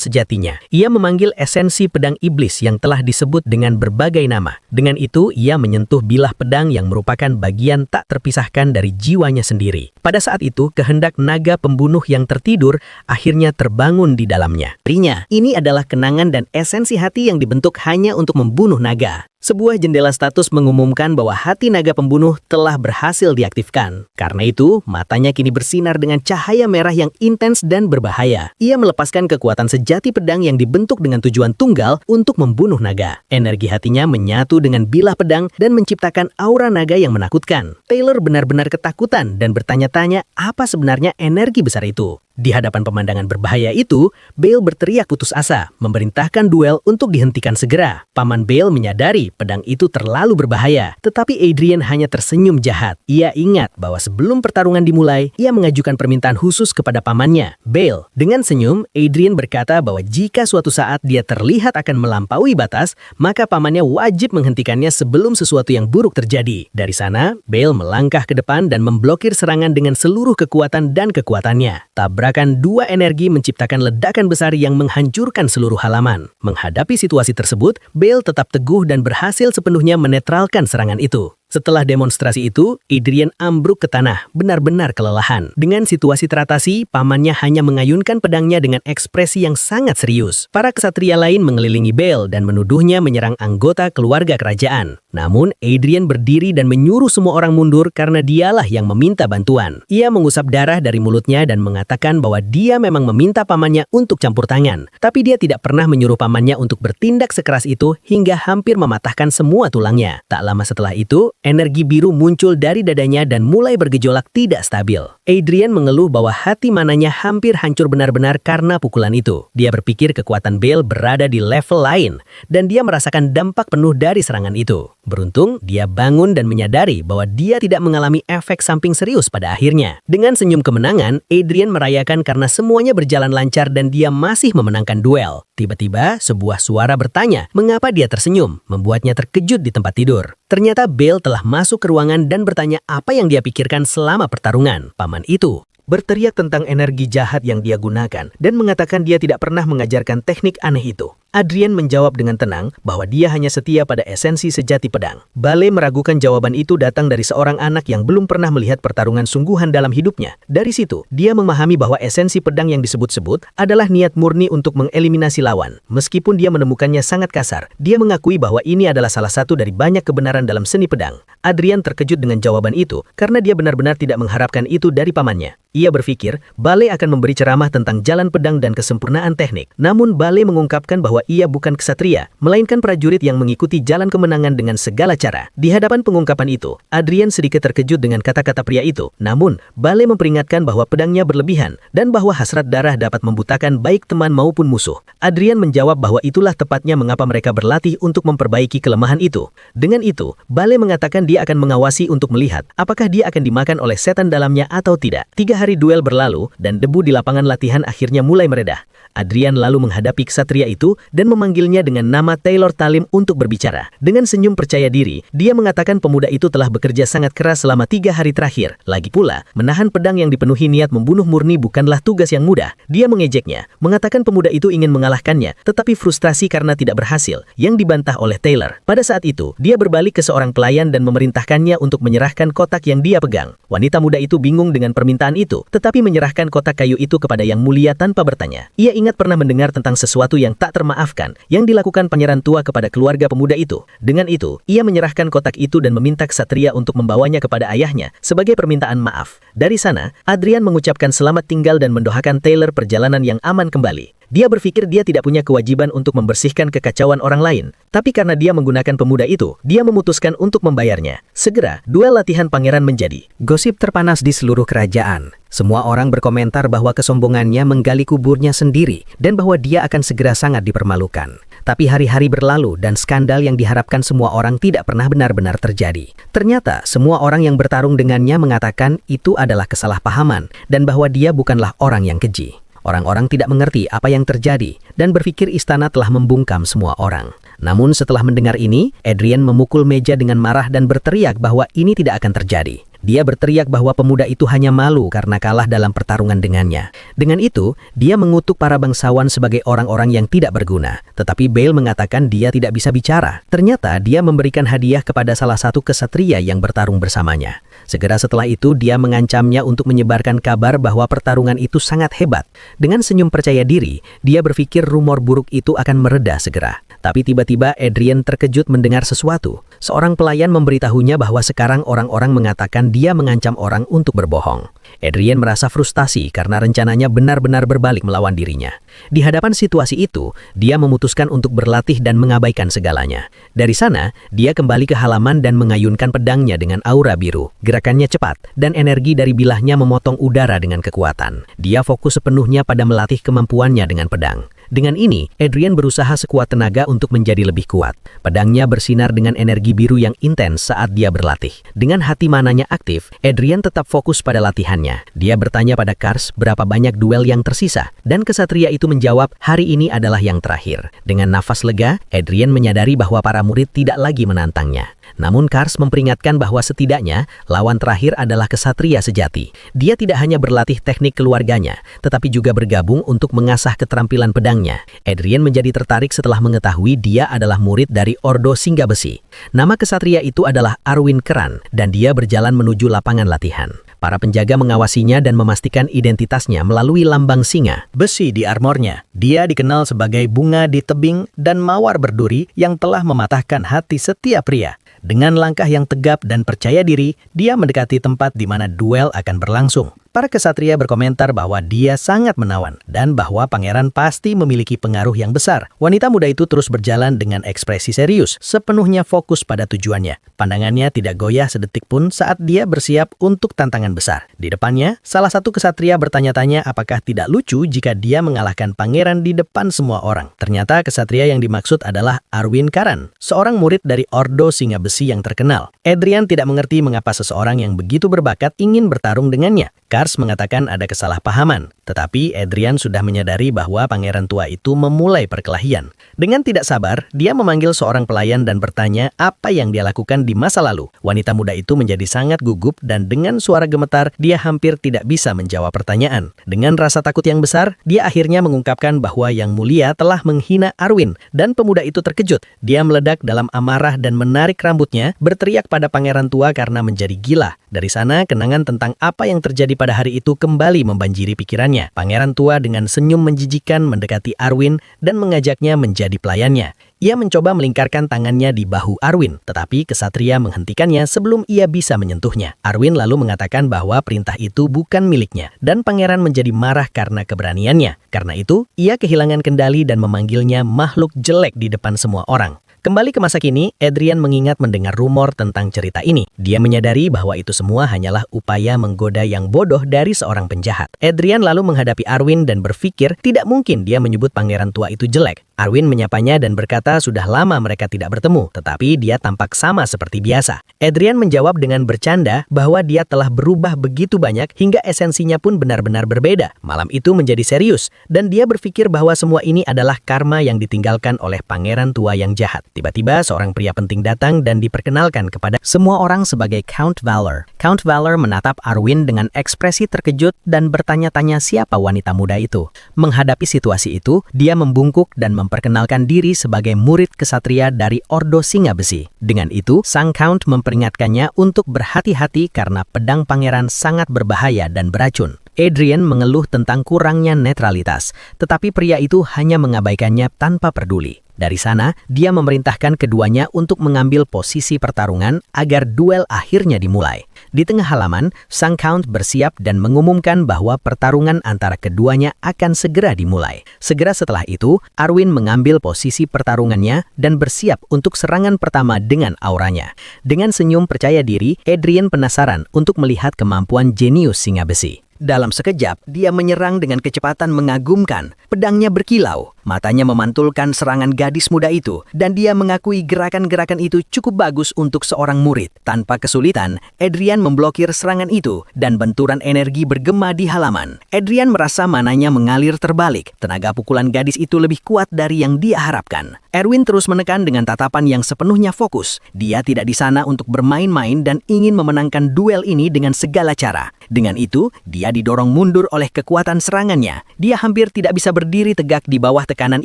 sejatinya. Ia memanggil esensi pedang iblis yang telah disebut dengan berbagai nama. Dengan itu, ia menyentuh bilah pedang yang merupakan bagian tak terpisahkan dari jiwanya sendiri. Pada saat itu, kehendak naga pembunuh yang tertidur akhirnya terbangun di dalamnya. Ini adalah kenangan dan esensi hati yang dibentuk hanya untuk membunuh naga. Sebuah jendela status mengumumkan bahwa hati naga pembunuh telah berhasil diaktifkan. Karena itu, matanya kini bersinar dengan cahaya merah yang intens dan berbahaya. Ia melepaskan kekuatan sejati pedang yang dibentuk dengan tujuan tunggal untuk membunuh naga. Energi hatinya menyatu dengan bilah pedang dan menciptakan aura naga yang menakutkan. Taylor benar-benar ketakutan dan bertanya-tanya apa sebenarnya energi besar itu. Di hadapan pemandangan berbahaya itu, Bale berteriak putus asa, memerintahkan duel untuk dihentikan segera. Paman Bale menyadari pedang itu terlalu berbahaya, tetapi Adrian hanya tersenyum jahat. Ia ingat bahwa sebelum pertarungan dimulai, ia mengajukan permintaan khusus kepada pamannya, Bale. Dengan senyum, Adrian berkata bahwa jika suatu saat dia terlihat akan melampaui batas, maka pamannya wajib menghentikannya sebelum sesuatu yang buruk terjadi. Dari sana, Bale melangkah ke depan dan memblokir serangan dengan seluruh kekuatan dan kekuatannya. Tabrakan dua energi menciptakan ledakan besar yang menghancurkan seluruh halaman. Menghadapi situasi tersebut, Bale tetap teguh dan berhasil sepenuhnya menetralkan serangan itu. Setelah demonstrasi itu, Adrian ambruk ke tanah, benar-benar kelelahan. Dengan situasi teratasi, pamannya hanya mengayunkan pedangnya dengan ekspresi yang sangat serius. Para ksatria lain mengelilingi Bale dan menuduhnya menyerang anggota keluarga kerajaan. Namun, Adrian berdiri dan menyuruh semua orang mundur karena dialah yang meminta bantuan. Ia mengusap darah dari mulutnya dan mengatakan bahwa dia memang meminta pamannya untuk campur tangan. Tapi dia tidak pernah menyuruh pamannya untuk bertindak sekeras itu hingga hampir mematahkan semua tulangnya. Tak lama setelah itu, energi biru muncul dari dadanya dan mulai bergejolak tidak stabil. Adrian mengeluh bahwa hati mananya hampir hancur benar-benar karena pukulan itu. Dia berpikir kekuatan Bale berada di level lain, dan dia merasakan dampak penuh dari serangan itu. Beruntung, dia bangun dan menyadari bahwa dia tidak mengalami efek samping serius pada akhirnya. Dengan senyum kemenangan, Adrian merayakan karena semuanya berjalan lancar dan dia masih memenangkan duel. Tiba-tiba, sebuah suara bertanya mengapa dia tersenyum, membuatnya terkejut di tempat tidur. Ternyata Bale telah masuk ke ruangan dan bertanya apa yang dia pikirkan selama pertarungan. Paman itu berteriak tentang energi jahat yang dia gunakan dan mengatakan dia tidak pernah mengajarkan teknik aneh itu. Adrian menjawab dengan tenang bahwa dia hanya setia pada esensi sejati pedang. Bale meragukan jawaban itu datang dari seorang anak yang belum pernah melihat pertarungan sungguhan dalam hidupnya. Dari situ, dia memahami bahwa esensi pedang yang disebut-sebut adalah niat murni untuk mengeliminasi lawan. Meskipun dia menemukannya sangat kasar, dia mengakui bahwa ini adalah salah satu dari banyak kebenaran dalam seni pedang. Adrian terkejut dengan jawaban itu karena dia benar-benar tidak mengharapkan itu dari pamannya. Ia berpikir Bale akan memberi ceramah tentang jalan pedang dan kesempurnaan teknik. Namun Bale mengungkapkan bahwa ia bukan ksatria, melainkan prajurit yang mengikuti jalan kemenangan dengan segala cara. Di hadapan pengungkapan itu, Adrian sedikit terkejut dengan kata-kata pria itu. Namun, Bale memperingatkan bahwa pedangnya berlebihan dan bahwa hasrat darah dapat membutakan baik teman maupun musuh. Adrian menjawab bahwa itulah tepatnya mengapa mereka berlatih untuk memperbaiki kelemahan itu. Dengan itu, Bale mengatakan dia akan mengawasi untuk melihat apakah dia akan dimakan oleh setan dalamnya atau tidak. 3 hari duel berlalu dan debu di lapangan latihan akhirnya mulai meredah. Adrian lalu menghadapi ksatria itu dan memanggilnya dengan nama Taylor Talim untuk berbicara. Dengan senyum percaya diri, dia mengatakan pemuda itu telah bekerja sangat keras selama 3 hari terakhir. Lagi pula, menahan pedang yang dipenuhi niat membunuh murni bukanlah tugas yang mudah. Dia mengejeknya, mengatakan pemuda itu ingin mengalahkan mengalahkannya, tetapi frustasi karena tidak berhasil, yang dibantah oleh Taylor. Pada saat itu, dia berbalik ke seorang pelayan dan memerintahkannya untuk menyerahkan kotak yang dia pegang. Wanita muda itu bingung dengan permintaan itu, tetapi menyerahkan kotak kayu itu kepada Yang Mulia tanpa bertanya. Ia ingat pernah mendengar tentang sesuatu yang tak termaafkan, yang dilakukan pangeran tua kepada keluarga pemuda itu. Dengan itu, ia menyerahkan kotak itu dan meminta ksatria untuk membawanya kepada ayahnya sebagai permintaan maaf. Dari sana, Adrian mengucapkan selamat tinggal dan mendoakan Taylor perjalanan yang aman kembali. Dia berpikir dia tidak punya kewajiban untuk membersihkan kekacauan orang lain, tapi karena dia menggunakan pemuda itu, dia memutuskan untuk membayarnya. Segera, duel latihan pangeran menjadi gosip terpanas di seluruh kerajaan. Semua orang berkomentar bahwa kesombongannya menggali kuburnya sendiri dan bahwa dia akan segera sangat dipermalukan. Tapi hari-hari berlalu dan skandal yang diharapkan semua orang tidak pernah benar-benar terjadi. Ternyata, semua orang yang bertarung dengannya mengatakan itu adalah kesalahpahaman dan bahwa dia bukanlah orang yang keji. Orang-orang tidak mengerti apa yang terjadi dan berpikir istana telah membungkam semua orang. Namun setelah mendengar ini, Adrian memukul meja dengan marah dan berteriak bahwa ini tidak akan terjadi. Dia berteriak bahwa pemuda itu hanya malu karena kalah dalam pertarungan dengannya. Dengan itu, dia mengutuk para bangsawan sebagai orang-orang yang tidak berguna. Tetapi Bale mengatakan dia tidak bisa bicara. Ternyata dia memberikan hadiah kepada salah satu kesatria yang bertarung bersamanya. Segera setelah itu, dia mengancamnya untuk menyebarkan kabar bahwa pertarungan itu sangat hebat. Dengan senyum percaya diri, dia berpikir rumor buruk itu akan mereda segera. Tapi tiba-tiba Adrian terkejut mendengar sesuatu. Seorang pelayan memberitahunya bahwa sekarang orang-orang mengatakan dia mengancam orang untuk berbohong. Adrian merasa frustasi karena rencananya benar-benar berbalik melawan dirinya. Di hadapan situasi itu, dia memutuskan untuk berlatih dan mengabaikan segalanya. Dari sana, dia kembali ke halaman dan mengayunkan pedangnya dengan aura biru. Gerakannya cepat, dan energi dari bilahnya memotong udara dengan kekuatan. Dia fokus sepenuhnya pada melatih kemampuannya dengan pedang. Dengan ini, Adrian berusaha sekuat tenaga untuk menjadi lebih kuat. Pedangnya bersinar dengan energi biru yang intens saat dia berlatih. Dengan hati mananya aktif, Adrian tetap fokus pada latihannya. Dia bertanya pada Kars berapa banyak duel yang tersisa, dan kesatria itu menjawab hari ini adalah yang terakhir. Dengan nafas lega, Adrian menyadari bahwa para murid tidak lagi menantangnya. Namun Kars memperingatkan bahwa setidaknya lawan terakhir adalah kesatria sejati. Dia tidak hanya berlatih teknik keluarganya, tetapi juga bergabung untuk mengasah keterampilan pedangnya. Adrian menjadi tertarik setelah mengetahui dia adalah murid dari Ordo Singa Besi. Nama kesatria itu adalah Arwin Keran, dan dia berjalan menuju lapangan latihan. Para penjaga mengawasinya dan memastikan identitasnya melalui lambang singa besi di armornya. Dia dikenal sebagai bunga di tebing dan mawar berduri yang telah mematahkan hati setiap pria. Dengan langkah yang tegap dan percaya diri, dia mendekati tempat di mana duel akan berlangsung. Para kesatria berkomentar bahwa dia sangat menawan dan bahwa pangeran pasti memiliki pengaruh yang besar. Wanita muda itu terus berjalan dengan ekspresi serius, sepenuhnya fokus pada tujuannya. Pandangannya tidak goyah sedetik pun saat dia bersiap untuk tantangan besar. Di depannya, salah satu kesatria bertanya-tanya apakah tidak lucu jika dia mengalahkan pangeran di depan semua orang. Ternyata kesatria yang dimaksud adalah Arwin Karan, seorang murid dari Ordo Singa Besi yang terkenal. Adrian tidak mengerti mengapa seseorang yang begitu berbakat ingin bertarung dengannya. Kars mengatakan ada kesalahpahaman, tetapi Adrian sudah menyadari bahwa pangeran tua itu memulai perkelahian. Dengan tidak sabar, dia memanggil seorang pelayan dan bertanya apa yang dia lakukan di masa lalu. Wanita muda itu menjadi sangat gugup dan dengan suara gemetar, dia hampir tidak bisa menjawab pertanyaan. Dengan rasa takut yang besar, dia akhirnya mengungkapkan bahwa Yang Mulia telah menghina Arwin dan pemuda itu terkejut. Dia meledak dalam amarah dan menarik rambutnya, berteriak pada pangeran tua karena menjadi gila. Dari sana, kenangan tentang apa yang terjadi pada hari itu kembali membanjiri pikirannya. Pangeran tua dengan senyum menjijikan mendekati Arwin dan mengajaknya menjadi pelayannya. Ia mencoba melingkarkan tangannya di bahu Arwin, tetapi kesatria menghentikannya sebelum ia bisa menyentuhnya. Arwin lalu mengatakan bahwa perintah itu bukan miliknya, dan pangeran menjadi marah karena keberaniannya. Karena itu, ia kehilangan kendali dan memanggilnya makhluk jelek di depan semua orang. Kembali ke masa kini, Adrian mengingat mendengar rumor tentang cerita ini. Dia menyadari bahwa itu semua hanyalah upaya menggoda yang bodoh dari seorang penjahat. Adrian lalu menghadapi Arwin dan berpikir tidak mungkin dia menyebut pangeran tua itu jelek. Arwin menyapanya dan berkata sudah lama mereka tidak bertemu, tetapi dia tampak sama seperti biasa. Adrian menjawab dengan bercanda bahwa dia telah berubah begitu banyak hingga esensinya pun benar-benar berbeda. Malam itu menjadi serius, dan dia berpikir bahwa semua ini adalah karma yang ditinggalkan oleh pangeran tua yang jahat. Tiba-tiba seorang pria penting datang dan diperkenalkan kepada semua orang sebagai Count Valor. Count Valor menatap Arwin dengan ekspresi terkejut dan bertanya-tanya siapa wanita muda itu. Menghadapi situasi itu, dia membungkuk dan memperkenalkan diri sebagai murid kesatria dari Ordo Singa Besi. Dengan itu, sang Count memperingatkannya untuk berhati-hati karena pedang pangeran sangat berbahaya dan beracun. Adrian mengeluh tentang kurangnya netralitas, tetapi pria itu hanya mengabaikannya tanpa peduli. Dari sana, dia memerintahkan keduanya untuk mengambil posisi pertarungan agar duel akhirnya dimulai. Di tengah halaman, sang Count bersiap dan mengumumkan bahwa pertarungan antara keduanya akan segera dimulai. Segera setelah itu, Arwin mengambil posisi pertarungannya dan bersiap untuk serangan pertama dengan auranya. Dengan senyum percaya diri, Adrian penasaran untuk melihat kemampuan jenius singa besi. Dalam sekejap, dia menyerang dengan kecepatan mengagumkan. Pedangnya berkilau, matanya memantulkan serangan gadis muda itu, dan dia mengakui gerakan-gerakan itu cukup bagus untuk seorang murid. Tanpa kesulitan, Adrian memblokir serangan itu, dan benturan energi bergema di halaman. Adrian merasa mananya mengalir terbalik. Tenaga pukulan gadis itu lebih kuat dari yang dia harapkan. Erwin terus menekan dengan tatapan yang sepenuhnya fokus. Dia tidak di sana untuk bermain-main dan ingin memenangkan duel ini dengan segala cara. Dengan itu, dia didorong mundur oleh kekuatan serangannya. Dia hampir tidak bisa berdiri tegak di bawah tekanan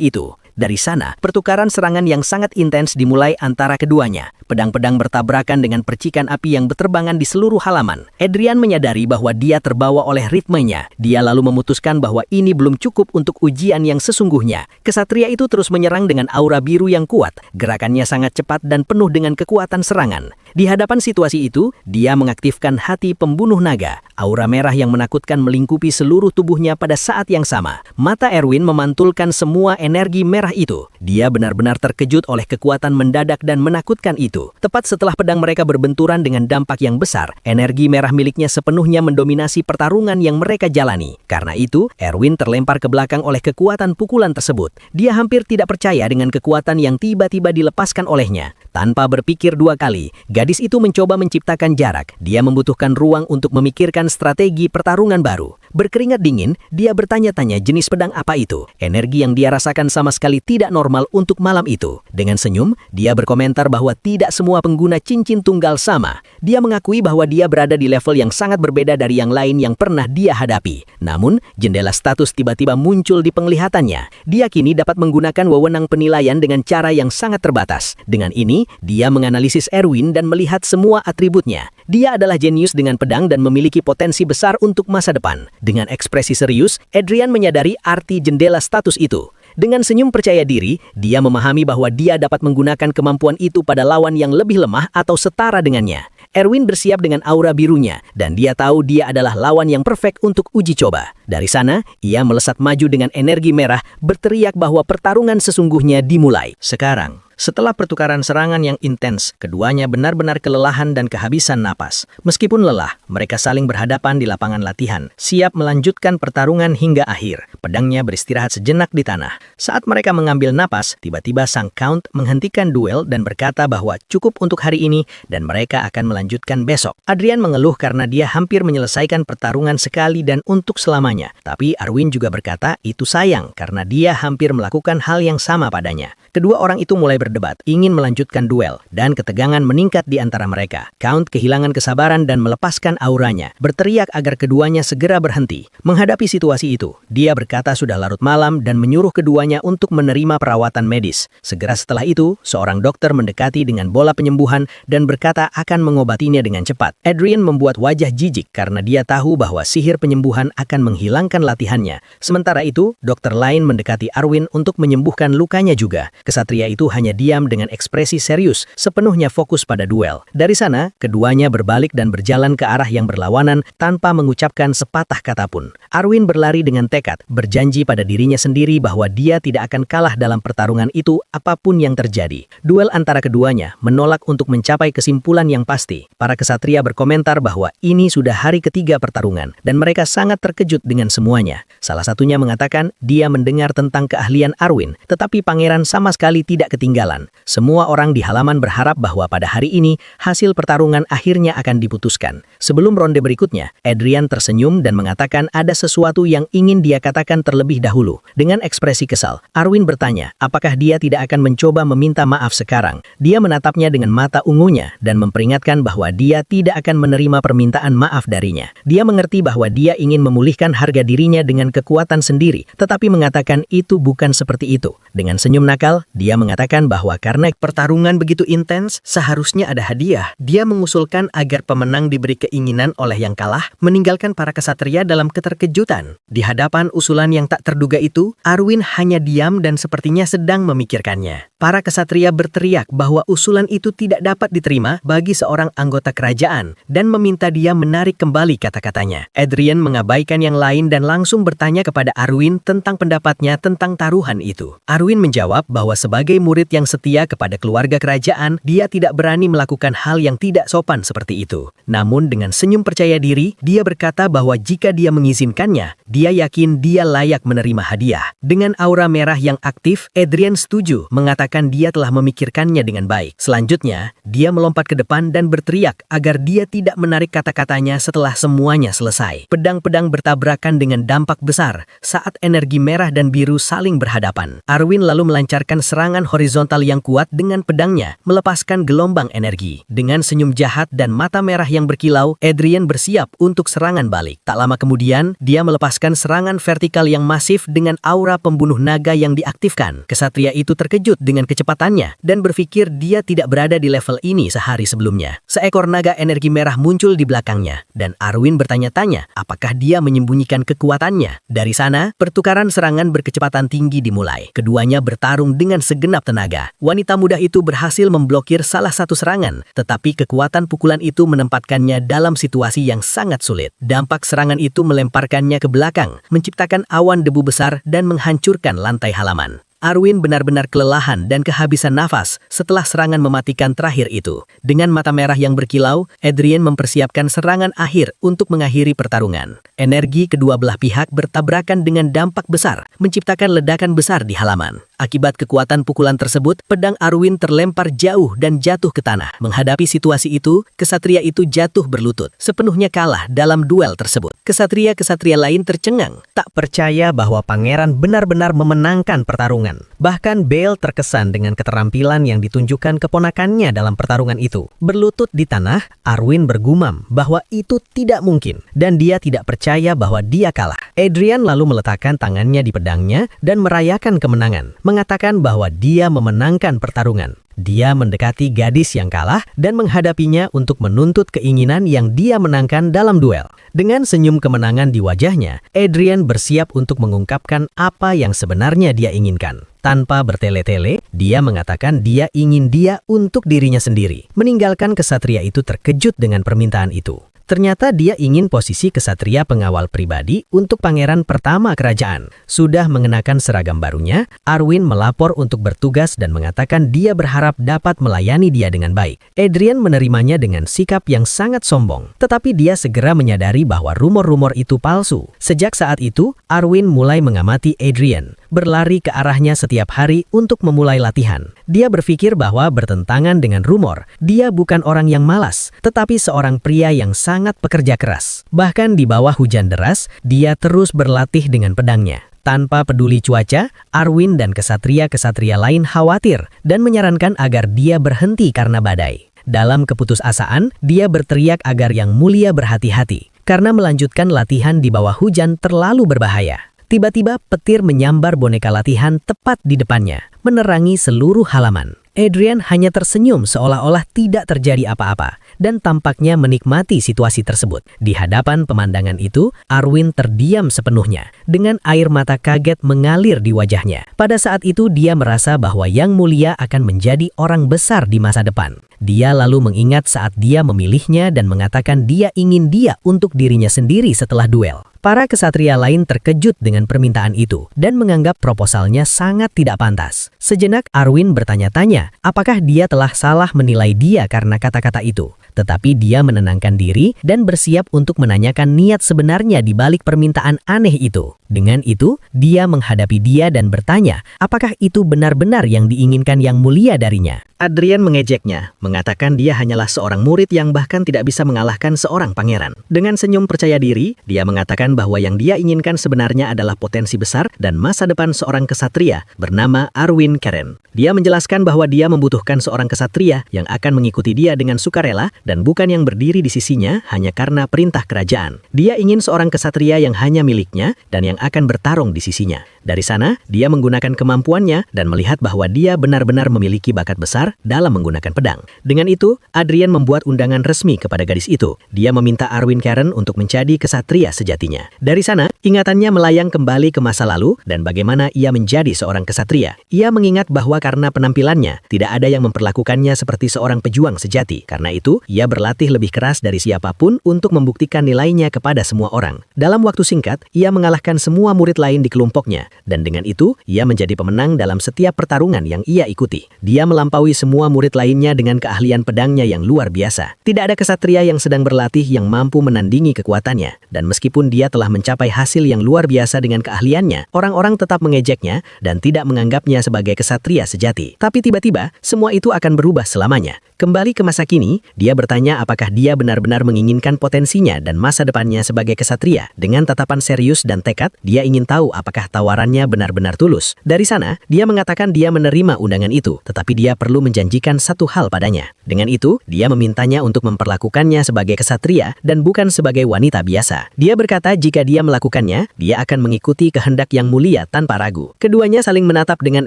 itu. Dari sana, pertukaran serangan yang sangat intens dimulai antara keduanya. Pedang-pedang bertabrakan dengan percikan api yang berterbangan di seluruh halaman. Adrian menyadari bahwa dia terbawa oleh ritmenya. Dia lalu memutuskan bahwa ini belum cukup untuk ujian yang sesungguhnya. Kesatria itu terus menyerang dengan aura biru yang kuat. Gerakannya sangat cepat dan penuh dengan kekuatan serangan. Di hadapan situasi itu, dia mengaktifkan hati pembunuh naga. Aura merah yang menakutkan melingkupi seluruh tubuhnya pada saat yang sama. Mata Erwin memantulkan semua energi merah itu. Dia benar-benar terkejut oleh kekuatan mendadak dan menakutkan itu. Tepat setelah pedang mereka berbenturan dengan dampak yang besar, energi merah miliknya sepenuhnya mendominasi pertarungan yang mereka jalani. Karena itu, Erwin terlempar ke belakang oleh kekuatan pukulan tersebut. Dia hampir tidak percaya dengan kekuatan yang tiba-tiba dilepaskan olehnya. Tanpa berpikir dua kali, gadis itu mencoba menciptakan jarak. Dia membutuhkan ruang untuk memikirkan strategi pertarungan baru. Berkeringat dingin, dia bertanya-tanya jenis pedang apa itu. Energi yang dia rasakan sama sekali tidak normal untuk malam itu. Dengan senyum, dia berkomentar bahwa tidak semua pengguna cincin tunggal sama. Dia mengakui bahwa dia berada di level yang sangat berbeda dari yang lain yang pernah dia hadapi. Namun, jendela status tiba-tiba muncul di penglihatannya. Dia kini dapat menggunakan wewenang penilaian dengan cara yang sangat terbatas. Dengan ini, dia menganalisis Erwin dan melihat semua atributnya. Dia adalah jenius dengan pedang dan memiliki potensi besar untuk masa depan. Dengan ekspresi serius, Adrian menyadari arti jendela status itu. Dengan senyum percaya diri, dia memahami bahwa dia dapat menggunakan kemampuan itu pada lawan yang lebih lemah atau setara dengannya. Erwin bersiap dengan aura birunya, dan dia tahu dia adalah lawan yang perfect untuk uji coba. Dari sana, ia melesat maju dengan energi merah, berteriak bahwa pertarungan sesungguhnya dimulai. Sekarang, setelah pertukaran serangan yang intens, keduanya benar-benar kelelahan dan kehabisan napas. Meskipun lelah, mereka saling berhadapan di lapangan latihan, siap melanjutkan pertarungan hingga akhir. Pedangnya beristirahat sejenak di tanah. Saat mereka mengambil napas, tiba-tiba sang Count menghentikan duel dan berkata bahwa cukup untuk hari ini dan mereka akan melanjutkan besok. Adrian mengeluh karena dia hampir menyelesaikan pertarungan sekali dan untuk selamanya. Tapi Arwin juga berkata itu sayang karena dia hampir melakukan hal yang sama padanya. Kedua orang itu mulai berdebat, ingin melanjutkan duel, dan ketegangan meningkat di antara mereka. Count kehilangan kesabaran dan melepaskan auranya, berteriak agar keduanya segera berhenti. Menghadapi situasi itu, dia berkata sudah larut malam dan menyuruh keduanya untuk menerima perawatan medis. Segera setelah itu, seorang dokter mendekati dengan bola penyembuhan dan berkata akan mengobatinya dengan cepat. Adrian membuat wajah jijik karena dia tahu bahwa sihir penyembuhan akan menghilangkan latihannya. Sementara itu, dokter lain mendekati Arwin untuk menyembuhkan lukanya juga. Kesatria itu hanya diam dengan ekspresi serius, sepenuhnya fokus pada duel. Dari sana, keduanya berbalik dan berjalan ke arah yang berlawanan tanpa mengucapkan sepatah kata pun. Arwin berlari dengan tekad, berjanji pada dirinya sendiri bahwa dia tidak akan kalah dalam pertarungan itu apapun yang terjadi. Duel antara keduanya menolak untuk mencapai kesimpulan yang pasti. Para kesatria berkomentar bahwa ini sudah hari ketiga pertarungan dan mereka sangat terkejut dengan semuanya. Salah satunya mengatakan dia mendengar tentang keahlian Arwin, tetapi pangeran sama sekali tidak ketinggalan. Semua orang di halaman berharap bahwa pada hari ini hasil pertarungan akhirnya akan diputuskan. Sebelum ronde berikutnya, Adrian tersenyum dan mengatakan ada sesuatu yang ingin dia katakan terlebih dahulu. Dengan ekspresi kesal, Arwin bertanya apakah dia tidak akan mencoba meminta maaf sekarang. Dia menatapnya dengan mata ungunya dan memperingatkan bahwa dia tidak akan menerima permintaan maaf darinya. Dia mengerti bahwa dia ingin memulihkan harga dirinya dengan kekuatan sendiri, tetapi mengatakan itu bukan seperti itu. Dengan senyum nakal, dia mengatakan bahwa karena pertarungan begitu intens, seharusnya ada hadiah. Dia mengusulkan agar pemenang diberi keinginan oleh yang kalah, meninggalkan para kesatria dalam keterkejutan. Di hadapan usulan yang tak terduga itu, Arwin hanya diam dan sepertinya sedang memikirkannya. Para kesatria berteriak bahwa usulan itu tidak dapat diterima bagi seorang anggota kerajaan dan meminta dia menarik kembali kata-katanya. Adrian mengabaikan yang lain dan langsung bertanya kepada Arwin tentang pendapatnya tentang taruhan itu. Arwin menjawab bahwa sebagai murid yang setia kepada keluarga kerajaan, dia tidak berani melakukan hal yang tidak sopan seperti itu. Namun dengan senyum percaya diri, dia berkata bahwa jika dia mengizinkannya, dia yakin dia layak menerima hadiah. Dengan aura merah yang aktif, Adrian setuju, mengatakan dia telah memikirkannya dengan baik. Selanjutnya, dia melompat ke depan dan berteriak agar dia tidak menarik kata-katanya setelah semuanya selesai. Pedang-pedang bertabrakan dengan dampak besar saat energi merah dan biru saling berhadapan. Arwin lalu melancarkan serangan horizontal yang kuat dengan pedangnya, melepaskan gelombang energi. Dengan senyum jahat dan mata merah yang berkilau, Adrian bersiap untuk serangan balik. Tak lama kemudian, dia melepaskan serangan vertikal yang masif dengan aura pembunuh naga yang diaktifkan. Kesatria itu terkejut dengan kecepatannya dan berpikir dia tidak berada di level ini sehari sebelumnya. Seekor naga energi merah muncul di belakangnya, dan Arwin bertanya-tanya apakah dia menyembunyikan kekuatannya. Dari sana, pertukaran serangan berkecepatan tinggi dimulai. Keduanya bertarung dengan segenap tenaga. Wanita muda itu berhasil memblokir salah satu serangan, tetapi kekuatan pukulan itu menempatkannya dalam situasi yang sangat sulit. Dampak serangan itu melemparkannya ke belakang, menciptakan awan debu besar dan menghancurkan lantai halaman. Arwin benar-benar kelelahan dan kehabisan nafas setelah serangan mematikan terakhir itu. Dengan mata merah yang berkilau, Adrian mempersiapkan serangan akhir untuk mengakhiri pertarungan. Energi kedua belah pihak bertabrakan dengan dampak besar, menciptakan ledakan besar di halaman. Akibat kekuatan pukulan tersebut, pedang Arwin terlempar jauh dan jatuh ke tanah. Menghadapi situasi itu, kesatria itu jatuh berlutut, sepenuhnya kalah dalam duel tersebut. Kesatria-kesatria lain tercengang, tak percaya bahwa pangeran benar-benar memenangkan pertarungan. Bahkan Bale terkesan dengan keterampilan yang ditunjukkan keponakannya dalam pertarungan itu. Berlutut di tanah, Arwin bergumam bahwa itu tidak mungkin dan dia tidak percaya bahwa dia kalah. Adrian lalu meletakkan tangannya di pedangnya dan merayakan kemenangan, mengatakan bahwa dia memenangkan pertarungan. Dia mendekati gadis yang kalah dan menghadapinya untuk menuntut keinginan yang dia menangkan dalam duel. Dengan senyum kemenangan di wajahnya, Adrian bersiap untuk mengungkapkan apa yang sebenarnya dia inginkan. Tanpa bertele-tele, dia mengatakan dia ingin dia untuk dirinya sendiri. Meninggalkan kesatria itu terkejut dengan permintaan itu. Ternyata dia ingin posisi kesatria pengawal pribadi untuk pangeran pertama kerajaan. Sudah mengenakan seragam barunya, Arwin melapor untuk bertugas dan mengatakan dia berharap dapat melayani dia dengan baik. Adrian menerimanya dengan sikap yang sangat sombong, tetapi dia segera menyadari bahwa rumor-rumor itu palsu. Sejak saat itu, Arwin mulai mengamati Adrian, berlari ke arahnya setiap hari untuk memulai latihan. Dia berpikir bahwa bertentangan dengan rumor, dia bukan orang yang malas, tetapi seorang pria yang sangat pekerja keras. Bahkan di bawah hujan deras, dia terus berlatih dengan pedangnya. Tanpa peduli cuaca, Arwin dan kesatria-kesatria lain khawatir dan menyarankan agar dia berhenti karena badai. Dalam keputusasaan, dia berteriak agar yang mulia berhati-hati, karena melanjutkan latihan di bawah hujan terlalu berbahaya. Tiba-tiba petir menyambar boneka latihan tepat di depannya, menerangi seluruh halaman. Adrian hanya tersenyum seolah-olah tidak terjadi apa-apa dan tampaknya menikmati situasi tersebut. Di hadapan pemandangan itu, Arwin terdiam sepenuhnya dengan air mata kaget mengalir di wajahnya. Pada saat itu dia merasa bahwa Yang Mulia akan menjadi orang besar di masa depan. Dia lalu mengingat saat dia memilihnya dan mengatakan dia ingin dia untuk dirinya sendiri setelah duel. Para kesatria lain terkejut dengan permintaan itu dan menganggap proposalnya sangat tidak pantas. Sejenak Arwin bertanya-tanya apakah dia telah salah menilai dia karena kata-kata itu. Tetapi dia menenangkan diri dan bersiap untuk menanyakan niat sebenarnya di balik permintaan aneh itu. Dengan itu, dia menghadapi dia dan bertanya, apakah itu benar-benar yang diinginkan Yang Mulia darinya? Adrian mengejeknya, mengatakan dia hanyalah seorang murid yang bahkan tidak bisa mengalahkan seorang pangeran. Dengan senyum percaya diri, dia mengatakan bahwa yang dia inginkan sebenarnya adalah potensi besar dan masa depan seorang kesatria bernama Arwin Keren. Dia menjelaskan bahwa dia membutuhkan seorang kesatria yang akan mengikuti dia dengan sukarela dan bukan yang berdiri di sisinya hanya karena perintah kerajaan. Dia ingin seorang kesatria yang hanya miliknya dan yang akan bertarung di sisinya. Dari sana, dia menggunakan kemampuannya dan melihat bahwa dia benar-benar memiliki bakat besar dalam menggunakan pedang. Dengan itu, Adrian membuat undangan resmi kepada gadis itu. Dia meminta Arwin Keren untuk menjadi kesatria sejatinya. Dari sana, ingatannya melayang kembali ke masa lalu dan bagaimana ia menjadi seorang kesatria. Ia mengingat bahwa karena penampilannya, tidak ada yang memperlakukannya seperti seorang pejuang sejati. Karena itu, ia berlatih lebih keras dari siapapun untuk membuktikan nilainya kepada semua orang. Dalam waktu singkat, ia mengalahkan semua murid lain di kelompoknya. Dan dengan itu, ia menjadi pemenang dalam setiap pertarungan yang ia ikuti. Dia melampaui semua murid lainnya dengan keahlian pedangnya yang luar biasa. Tidak ada kesatria yang sedang berlatih yang mampu menandingi kekuatannya. Dan meskipun dia telah mencapai hasil yang luar biasa dengan keahliannya, orang-orang tetap mengejeknya dan tidak menganggapnya sebagai kesatria sejati. Tapi tiba-tiba, semua itu akan berubah selamanya. Kembali ke masa kini, dia bertanya apakah dia benar-benar menginginkan potensinya dan masa depannya sebagai kesatria. Dengan tatapan serius dan tekad, dia ingin tahu apakah tawarannya benar-benar tulus. Dari sana, dia mengatakan dia menerima undangan itu, tetapi dia perlu menjanjikan satu hal padanya. Dengan itu, dia memintanya untuk memperlakukannya sebagai kesatria dan bukan sebagai wanita biasa. Dia berkata jika dia melakukannya, dia akan mengikuti kehendak Yang Mulia tanpa ragu. Keduanya saling menatap dengan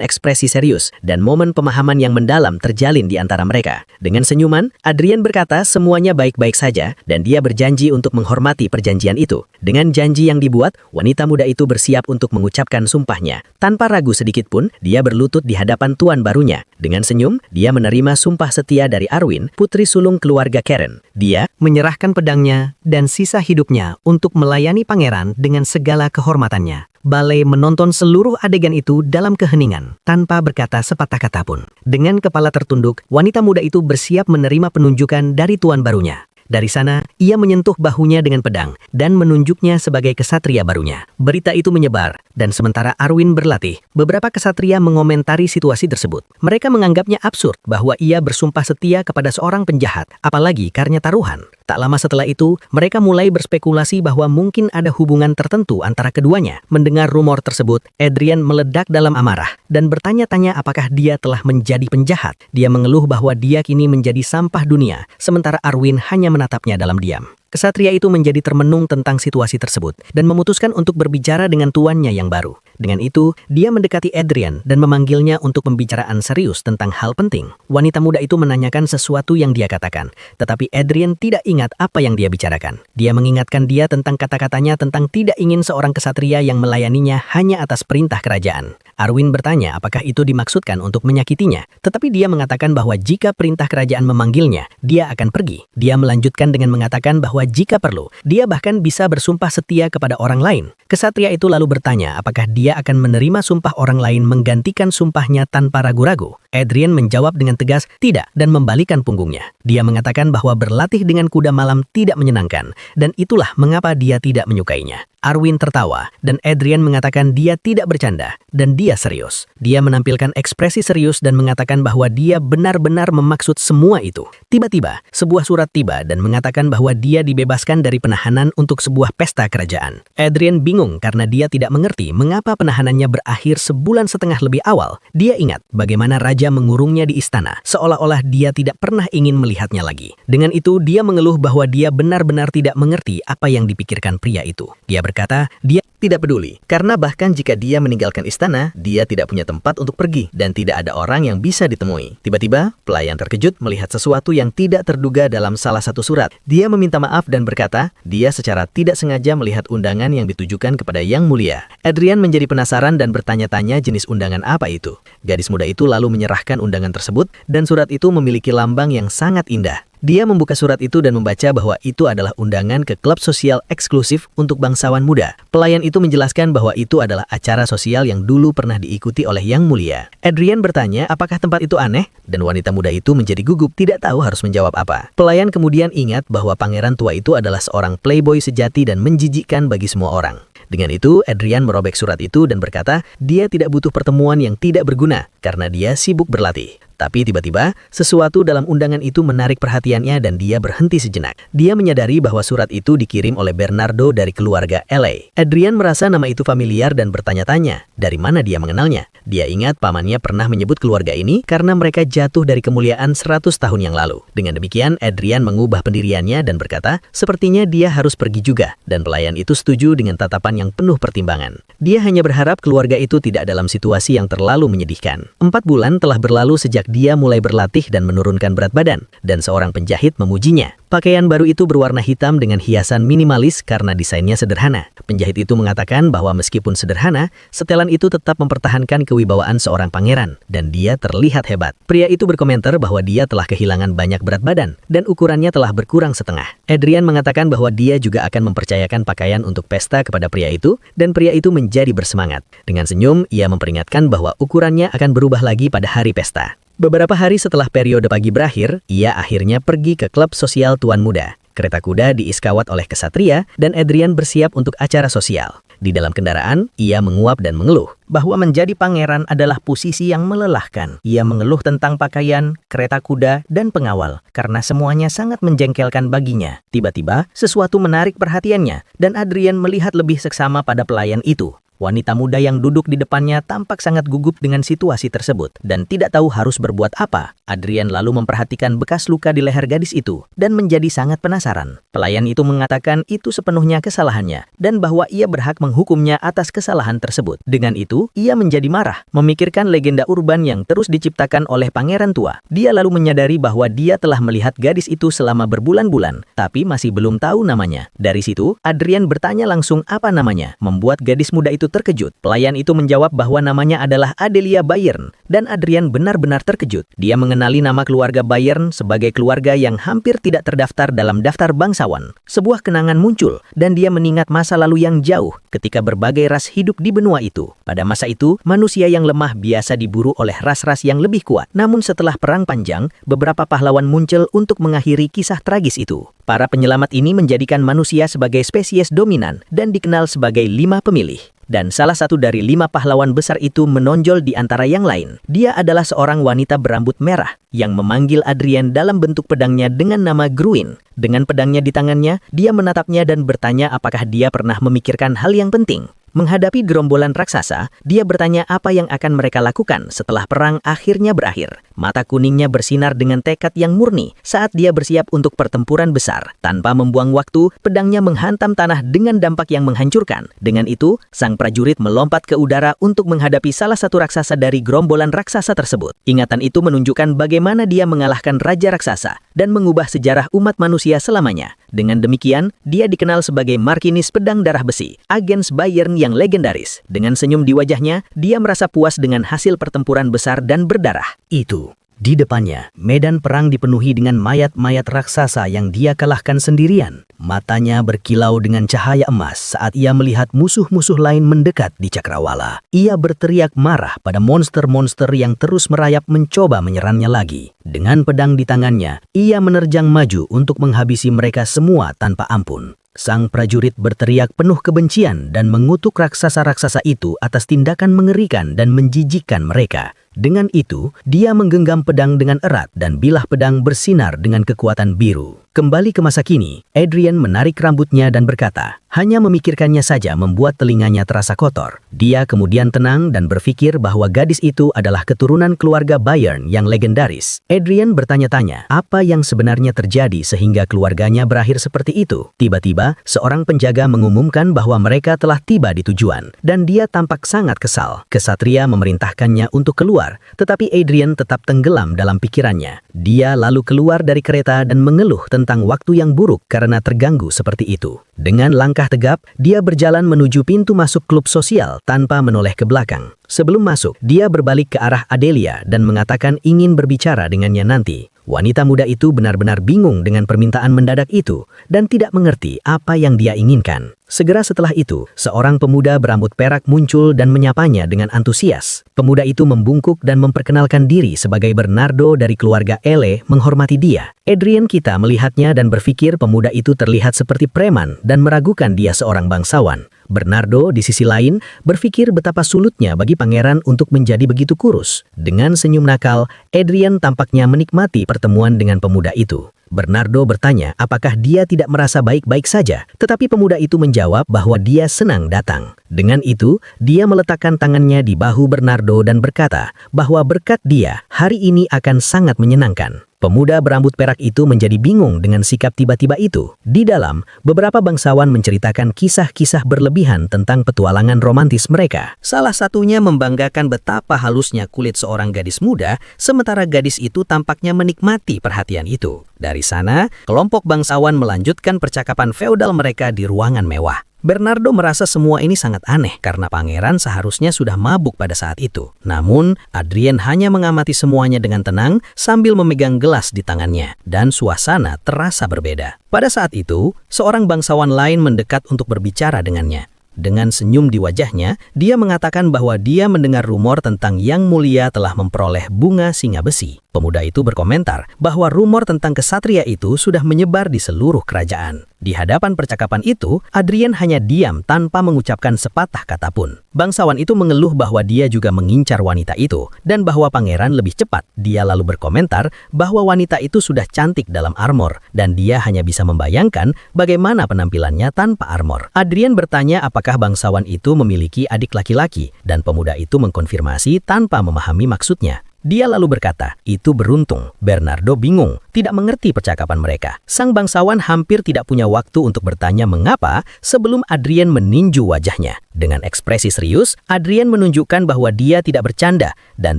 ekspresi serius dan momen pemahaman yang mendalam terjalin di antara mereka. Dengan senyuman, Adrian berkata semuanya baik-baik saja dan dia berjanji untuk menghormati perjanjian itu. Dengan janji yang dibuat, wanita muda itu bersiap untuk mengucapkan sumpahnya. Tanpa ragu sedikit pun, dia berlutut di hadapan tuan barunya. Dengan senyum, dia menerima sumpah setia dari Arwin, putri sulung keluarga Keren. Dia menyerahkan pedangnya dan sisa hidupnya untuk melayani pangeran dengan segala kehormatannya. Balai menonton seluruh adegan itu dalam keheningan, tanpa berkata sepatah kata pun. Dengan kepala tertunduk, wanita muda itu bersiap menerima penunjukan dari tuan barunya. Dari sana, ia menyentuh bahunya dengan pedang dan menunjuknya sebagai kesatria barunya. Berita itu menyebar, dan sementara Arwin berlatih, beberapa kesatria mengomentari situasi tersebut. Mereka menganggapnya absurd bahwa ia bersumpah setia kepada seorang penjahat, apalagi karena taruhan. Tak lama setelah itu, mereka mulai berspekulasi bahwa mungkin ada hubungan tertentu antara keduanya. Mendengar rumor tersebut, Adrian meledak dalam amarah dan bertanya-tanya apakah dia telah menjadi penjahat. Dia mengeluh bahwa dia kini menjadi sampah dunia, sementara Arwin hanya menatapnya dalam diam. Kesatria itu menjadi termenung tentang situasi tersebut dan memutuskan untuk berbicara dengan tuannya yang baru. Dengan itu, dia mendekati Adrian dan memanggilnya untuk pembicaraan serius tentang hal penting. Wanita muda itu menanyakan sesuatu yang dia katakan, tetapi Adrian tidak ingat apa yang dia bicarakan. Dia mengingatkan dia tentang kata-katanya tentang tidak ingin seorang kesatria yang melayaninya hanya atas perintah kerajaan. Arwin bertanya apakah itu dimaksudkan untuk menyakitinya, tetapi dia mengatakan bahwa jika perintah kerajaan memanggilnya, dia akan pergi. Dia melanjutkan dengan mengatakan bahwa jika perlu, dia bahkan bisa bersumpah setia kepada orang lain. Kesatria itu lalu bertanya apakah dia akan menerima sumpah orang lain menggantikan sumpahnya tanpa ragu-ragu. Adrian menjawab dengan tegas tidak dan membalikan punggungnya. Dia mengatakan bahwa berlatih dengan kuda malam tidak menyenangkan dan itulah mengapa dia tidak menyukainya. Arwin tertawa dan Adrian mengatakan dia tidak bercanda dan dia serius. Dia menampilkan ekspresi serius dan mengatakan bahwa dia benar-benar memaksud semua itu. Tiba-tiba, sebuah surat tiba dan mengatakan bahwa dia dibebaskan dari penahanan untuk sebuah pesta kerajaan. Adrian bingung karena dia tidak mengerti mengapa penahanannya berakhir sebulan setengah lebih awal. Dia ingat bagaimana raja mengurungnya di istana, seolah-olah dia tidak pernah ingin melihatnya lagi. Dengan itu, dia mengeluh bahwa dia benar-benar tidak mengerti apa yang dipikirkan pria itu. Dia berkata, dia tidak peduli, karena bahkan jika dia meninggalkan istana, dia tidak punya tempat untuk pergi, dan tidak ada orang yang bisa ditemui. Tiba-tiba, pelayan terkejut melihat sesuatu yang tidak terduga dalam salah satu surat. Dia meminta maaf dan berkata, dia secara tidak sengaja melihat undangan yang ditujukan kepada Yang Mulia. Adrian menjadi penasaran dan bertanya-tanya jenis undangan apa itu. Gadis muda itu lalu menyerahkan undangan tersebut, dan surat itu memiliki lambang yang sangat indah. Dia membuka surat itu dan membaca bahwa itu adalah undangan ke klub sosial eksklusif untuk bangsawan muda. Pelayan itu menjelaskan bahwa itu adalah acara sosial yang dulu pernah diikuti oleh Yang Mulia. Adrian bertanya apakah tempat itu aneh, dan wanita muda itu menjadi gugup, tidak tahu harus menjawab apa. Pelayan kemudian ingat bahwa pangeran tua itu adalah seorang playboy sejati dan menjijikkan bagi semua orang. Dengan itu, Adrian merobek surat itu dan berkata dia tidak butuh pertemuan yang tidak berguna karena dia sibuk berlatih. Tapi tiba-tiba, sesuatu dalam undangan itu menarik perhatiannya dan dia berhenti sejenak. Dia menyadari bahwa surat itu dikirim oleh Bernardo dari keluarga LA. Adrian merasa nama itu familiar dan bertanya-tanya, dari mana dia mengenalnya? Dia ingat pamannya pernah menyebut keluarga ini karena mereka jatuh dari kemuliaan 100 tahun yang lalu. Dengan demikian, Adrian mengubah pendiriannya dan berkata, sepertinya dia harus pergi juga. Dan pelayan itu setuju dengan tatapan yang penuh pertimbangan. Dia hanya berharap keluarga itu tidak dalam situasi yang terlalu menyedihkan. 4 bulan telah berlalu sejak dia mulai berlatih dan menurunkan berat badan, dan seorang penjahit memujinya. Pakaian baru itu berwarna hitam dengan hiasan minimalis karena desainnya sederhana. Penjahit itu mengatakan bahwa meskipun sederhana, setelan itu tetap mempertahankan kewibawaan seorang pangeran, dan dia terlihat hebat. Pria itu berkomentar bahwa dia telah kehilangan banyak berat badan, dan ukurannya telah berkurang setengah. Adrian mengatakan bahwa dia juga akan mempercayakan pakaian untuk pesta kepada pria itu, dan pria itu menjadi bersemangat. Dengan senyum, ia memperingatkan bahwa ukurannya akan berubah lagi pada hari pesta. Beberapa hari setelah periode pagi berakhir, ia akhirnya pergi ke klub sosial Tuan Muda. Kereta kuda diiskawat oleh kesatria dan Adrian bersiap untuk acara sosial. Di dalam kendaraan, ia menguap dan mengeluh bahwa menjadi pangeran adalah posisi yang melelahkan. Ia mengeluh tentang pakaian, kereta kuda, dan pengawal karena semuanya sangat menjengkelkan baginya. Tiba-tiba, sesuatu menarik perhatiannya dan Adrian melihat lebih seksama pada pelayan itu. Wanita muda yang duduk di depannya tampak sangat gugup dengan situasi tersebut dan tidak tahu harus berbuat apa. Adrian lalu memperhatikan bekas luka di leher gadis itu dan menjadi sangat penasaran. Pelayan itu mengatakan itu sepenuhnya kesalahannya dan bahwa ia berhak menghukumnya atas kesalahan tersebut. Dengan itu, ia menjadi marah, memikirkan legenda urban yang terus diciptakan oleh pangeran tua. Dia lalu menyadari bahwa dia telah melihat gadis itu selama berbulan-bulan, tapi masih belum tahu namanya. Dari situ, Adrian bertanya langsung apa namanya, membuat gadis muda itu terkejut. Pelayan itu menjawab bahwa namanya adalah Adelia Bayern, dan Adrian benar-benar terkejut. Dia mengenali nama keluarga Bayern sebagai keluarga yang hampir tidak terdaftar dalam daftar bangsawan. Sebuah kenangan muncul, dan dia mengingat masa lalu yang jauh ketika berbagai ras hidup di benua itu. Pada masa itu, manusia yang lemah biasa diburu oleh ras-ras yang lebih kuat. Namun setelah perang panjang, beberapa pahlawan muncul untuk mengakhiri kisah tragis itu. Para penyelamat ini menjadikan manusia sebagai spesies dominan dan dikenal sebagai 5 pemilih. Dan salah satu dari 5 pahlawan besar itu menonjol di antara yang lain. Dia adalah seorang wanita berambut merah yang memanggil Adrian dalam bentuk pedangnya dengan nama Gruin. Dengan pedangnya di tangannya, dia menatapnya dan bertanya apakah dia pernah memikirkan hal yang penting. Menghadapi gerombolan raksasa, dia bertanya apa yang akan mereka lakukan setelah perang akhirnya berakhir. Mata kuningnya bersinar dengan tekad yang murni saat dia bersiap untuk pertempuran besar. Tanpa membuang waktu, pedangnya menghantam tanah dengan dampak yang menghancurkan. Dengan itu, sang prajurit melompat ke udara untuk menghadapi salah satu raksasa dari gerombolan raksasa tersebut. Ingatan itu menunjukkan bagaimana dia mengalahkan raja raksasa dan mengubah sejarah umat manusia selamanya. Dengan demikian, dia dikenal sebagai Markinis Pedang Darah Besi, Agens Bayern yang legendaris. Dengan senyum di wajahnya, dia merasa puas dengan hasil pertempuran besar dan berdarah itu. Di depannya, medan perang dipenuhi dengan mayat-mayat raksasa yang dia kalahkan sendirian. Matanya berkilau dengan cahaya emas saat ia melihat musuh-musuh lain mendekat di cakrawala. Ia berteriak marah pada monster-monster yang terus merayap mencoba menyerangnya lagi. Dengan pedang di tangannya, ia menerjang maju untuk menghabisi mereka semua tanpa ampun. Sang prajurit berteriak penuh kebencian dan mengutuk raksasa-raksasa itu atas tindakan mengerikan dan menjijikkan mereka. Dengan itu, dia menggenggam pedang dengan erat dan bilah pedang bersinar dengan kekuatan biru. Kembali ke masa kini, Adrian menarik rambutnya dan berkata, hanya memikirkannya saja membuat telinganya terasa kotor. Dia kemudian tenang dan berpikir bahwa gadis itu adalah keturunan keluarga Bayern yang legendaris. Adrian bertanya-tanya, apa yang sebenarnya terjadi sehingga keluarganya berakhir seperti itu? Tiba-tiba, seorang penjaga mengumumkan bahwa mereka telah tiba di tujuan, dan dia tampak sangat kesal. Kesatria memerintahkannya untuk keluar, tetapi Adrian tetap tenggelam dalam pikirannya. Dia lalu keluar dari kereta dan mengeluh tentang waktu yang buruk karena terganggu seperti itu. Dengan langkah tegap, dia berjalan menuju pintu masuk klub sosial tanpa menoleh ke belakang. Sebelum masuk, dia berbalik ke arah Adelia dan mengatakan ingin berbicara dengannya nanti. Wanita muda itu benar-benar bingung dengan permintaan mendadak itu dan tidak mengerti apa yang dia inginkan. Segera setelah itu, seorang pemuda berambut perak muncul dan menyapanya dengan antusias. Pemuda itu membungkuk dan memperkenalkan diri sebagai Bernardo dari keluarga LA menghormati dia. Adrian kita melihatnya dan berpikir pemuda itu terlihat seperti preman dan meragukan dia seorang bangsawan. Bernardo di sisi lain berpikir betapa sulitnya bagi pangeran untuk menjadi begitu kurus. Dengan senyum nakal, Adrian tampaknya menikmati pertemuan dengan pemuda itu. Bernardo bertanya apakah dia tidak merasa baik-baik saja, tetapi pemuda itu menjawab bahwa dia senang datang. Dengan itu, dia meletakkan tangannya di bahu Bernardo dan berkata bahwa berkat dia, hari ini akan sangat menyenangkan. Pemuda berambut perak itu menjadi bingung dengan sikap tiba-tiba itu. Di dalam, beberapa bangsawan menceritakan kisah-kisah berlebihan tentang petualangan romantis mereka. Salah satunya membanggakan betapa halusnya kulit seorang gadis muda, sementara gadis itu tampaknya menikmati perhatian itu. Dari sana, kelompok bangsawan melanjutkan percakapan feodal mereka di ruangan mewah. Bernardo merasa semua ini sangat aneh karena pangeran seharusnya sudah mabuk pada saat itu. Namun, Adrian hanya mengamati semuanya dengan tenang sambil memegang gelas di tangannya, dan suasana terasa berbeda. Pada saat itu, seorang bangsawan lain mendekat untuk berbicara dengannya. Dengan senyum di wajahnya, dia mengatakan bahwa dia mendengar rumor tentang Yang Mulia telah memperoleh bunga singa besi. Pemuda itu berkomentar bahwa rumor tentang kesatria itu sudah menyebar di seluruh kerajaan. Di hadapan percakapan itu, Adrian hanya diam tanpa mengucapkan sepatah kata pun. Bangsawan itu mengeluh bahwa dia juga mengincar wanita itu dan bahwa pangeran lebih cepat. Dia lalu berkomentar bahwa wanita itu sudah cantik dalam armor dan dia hanya bisa membayangkan bagaimana penampilannya tanpa armor. Adrian bertanya apakah bangsawan itu memiliki adik laki-laki dan pemuda itu mengkonfirmasi tanpa memahami maksudnya. Dia lalu berkata, itu beruntung. Bernardo bingung, tidak mengerti percakapan mereka. Sang bangsawan hampir tidak punya waktu untuk bertanya mengapa sebelum Adrian meninju wajahnya. Dengan ekspresi serius, Adrian menunjukkan bahwa dia tidak bercanda dan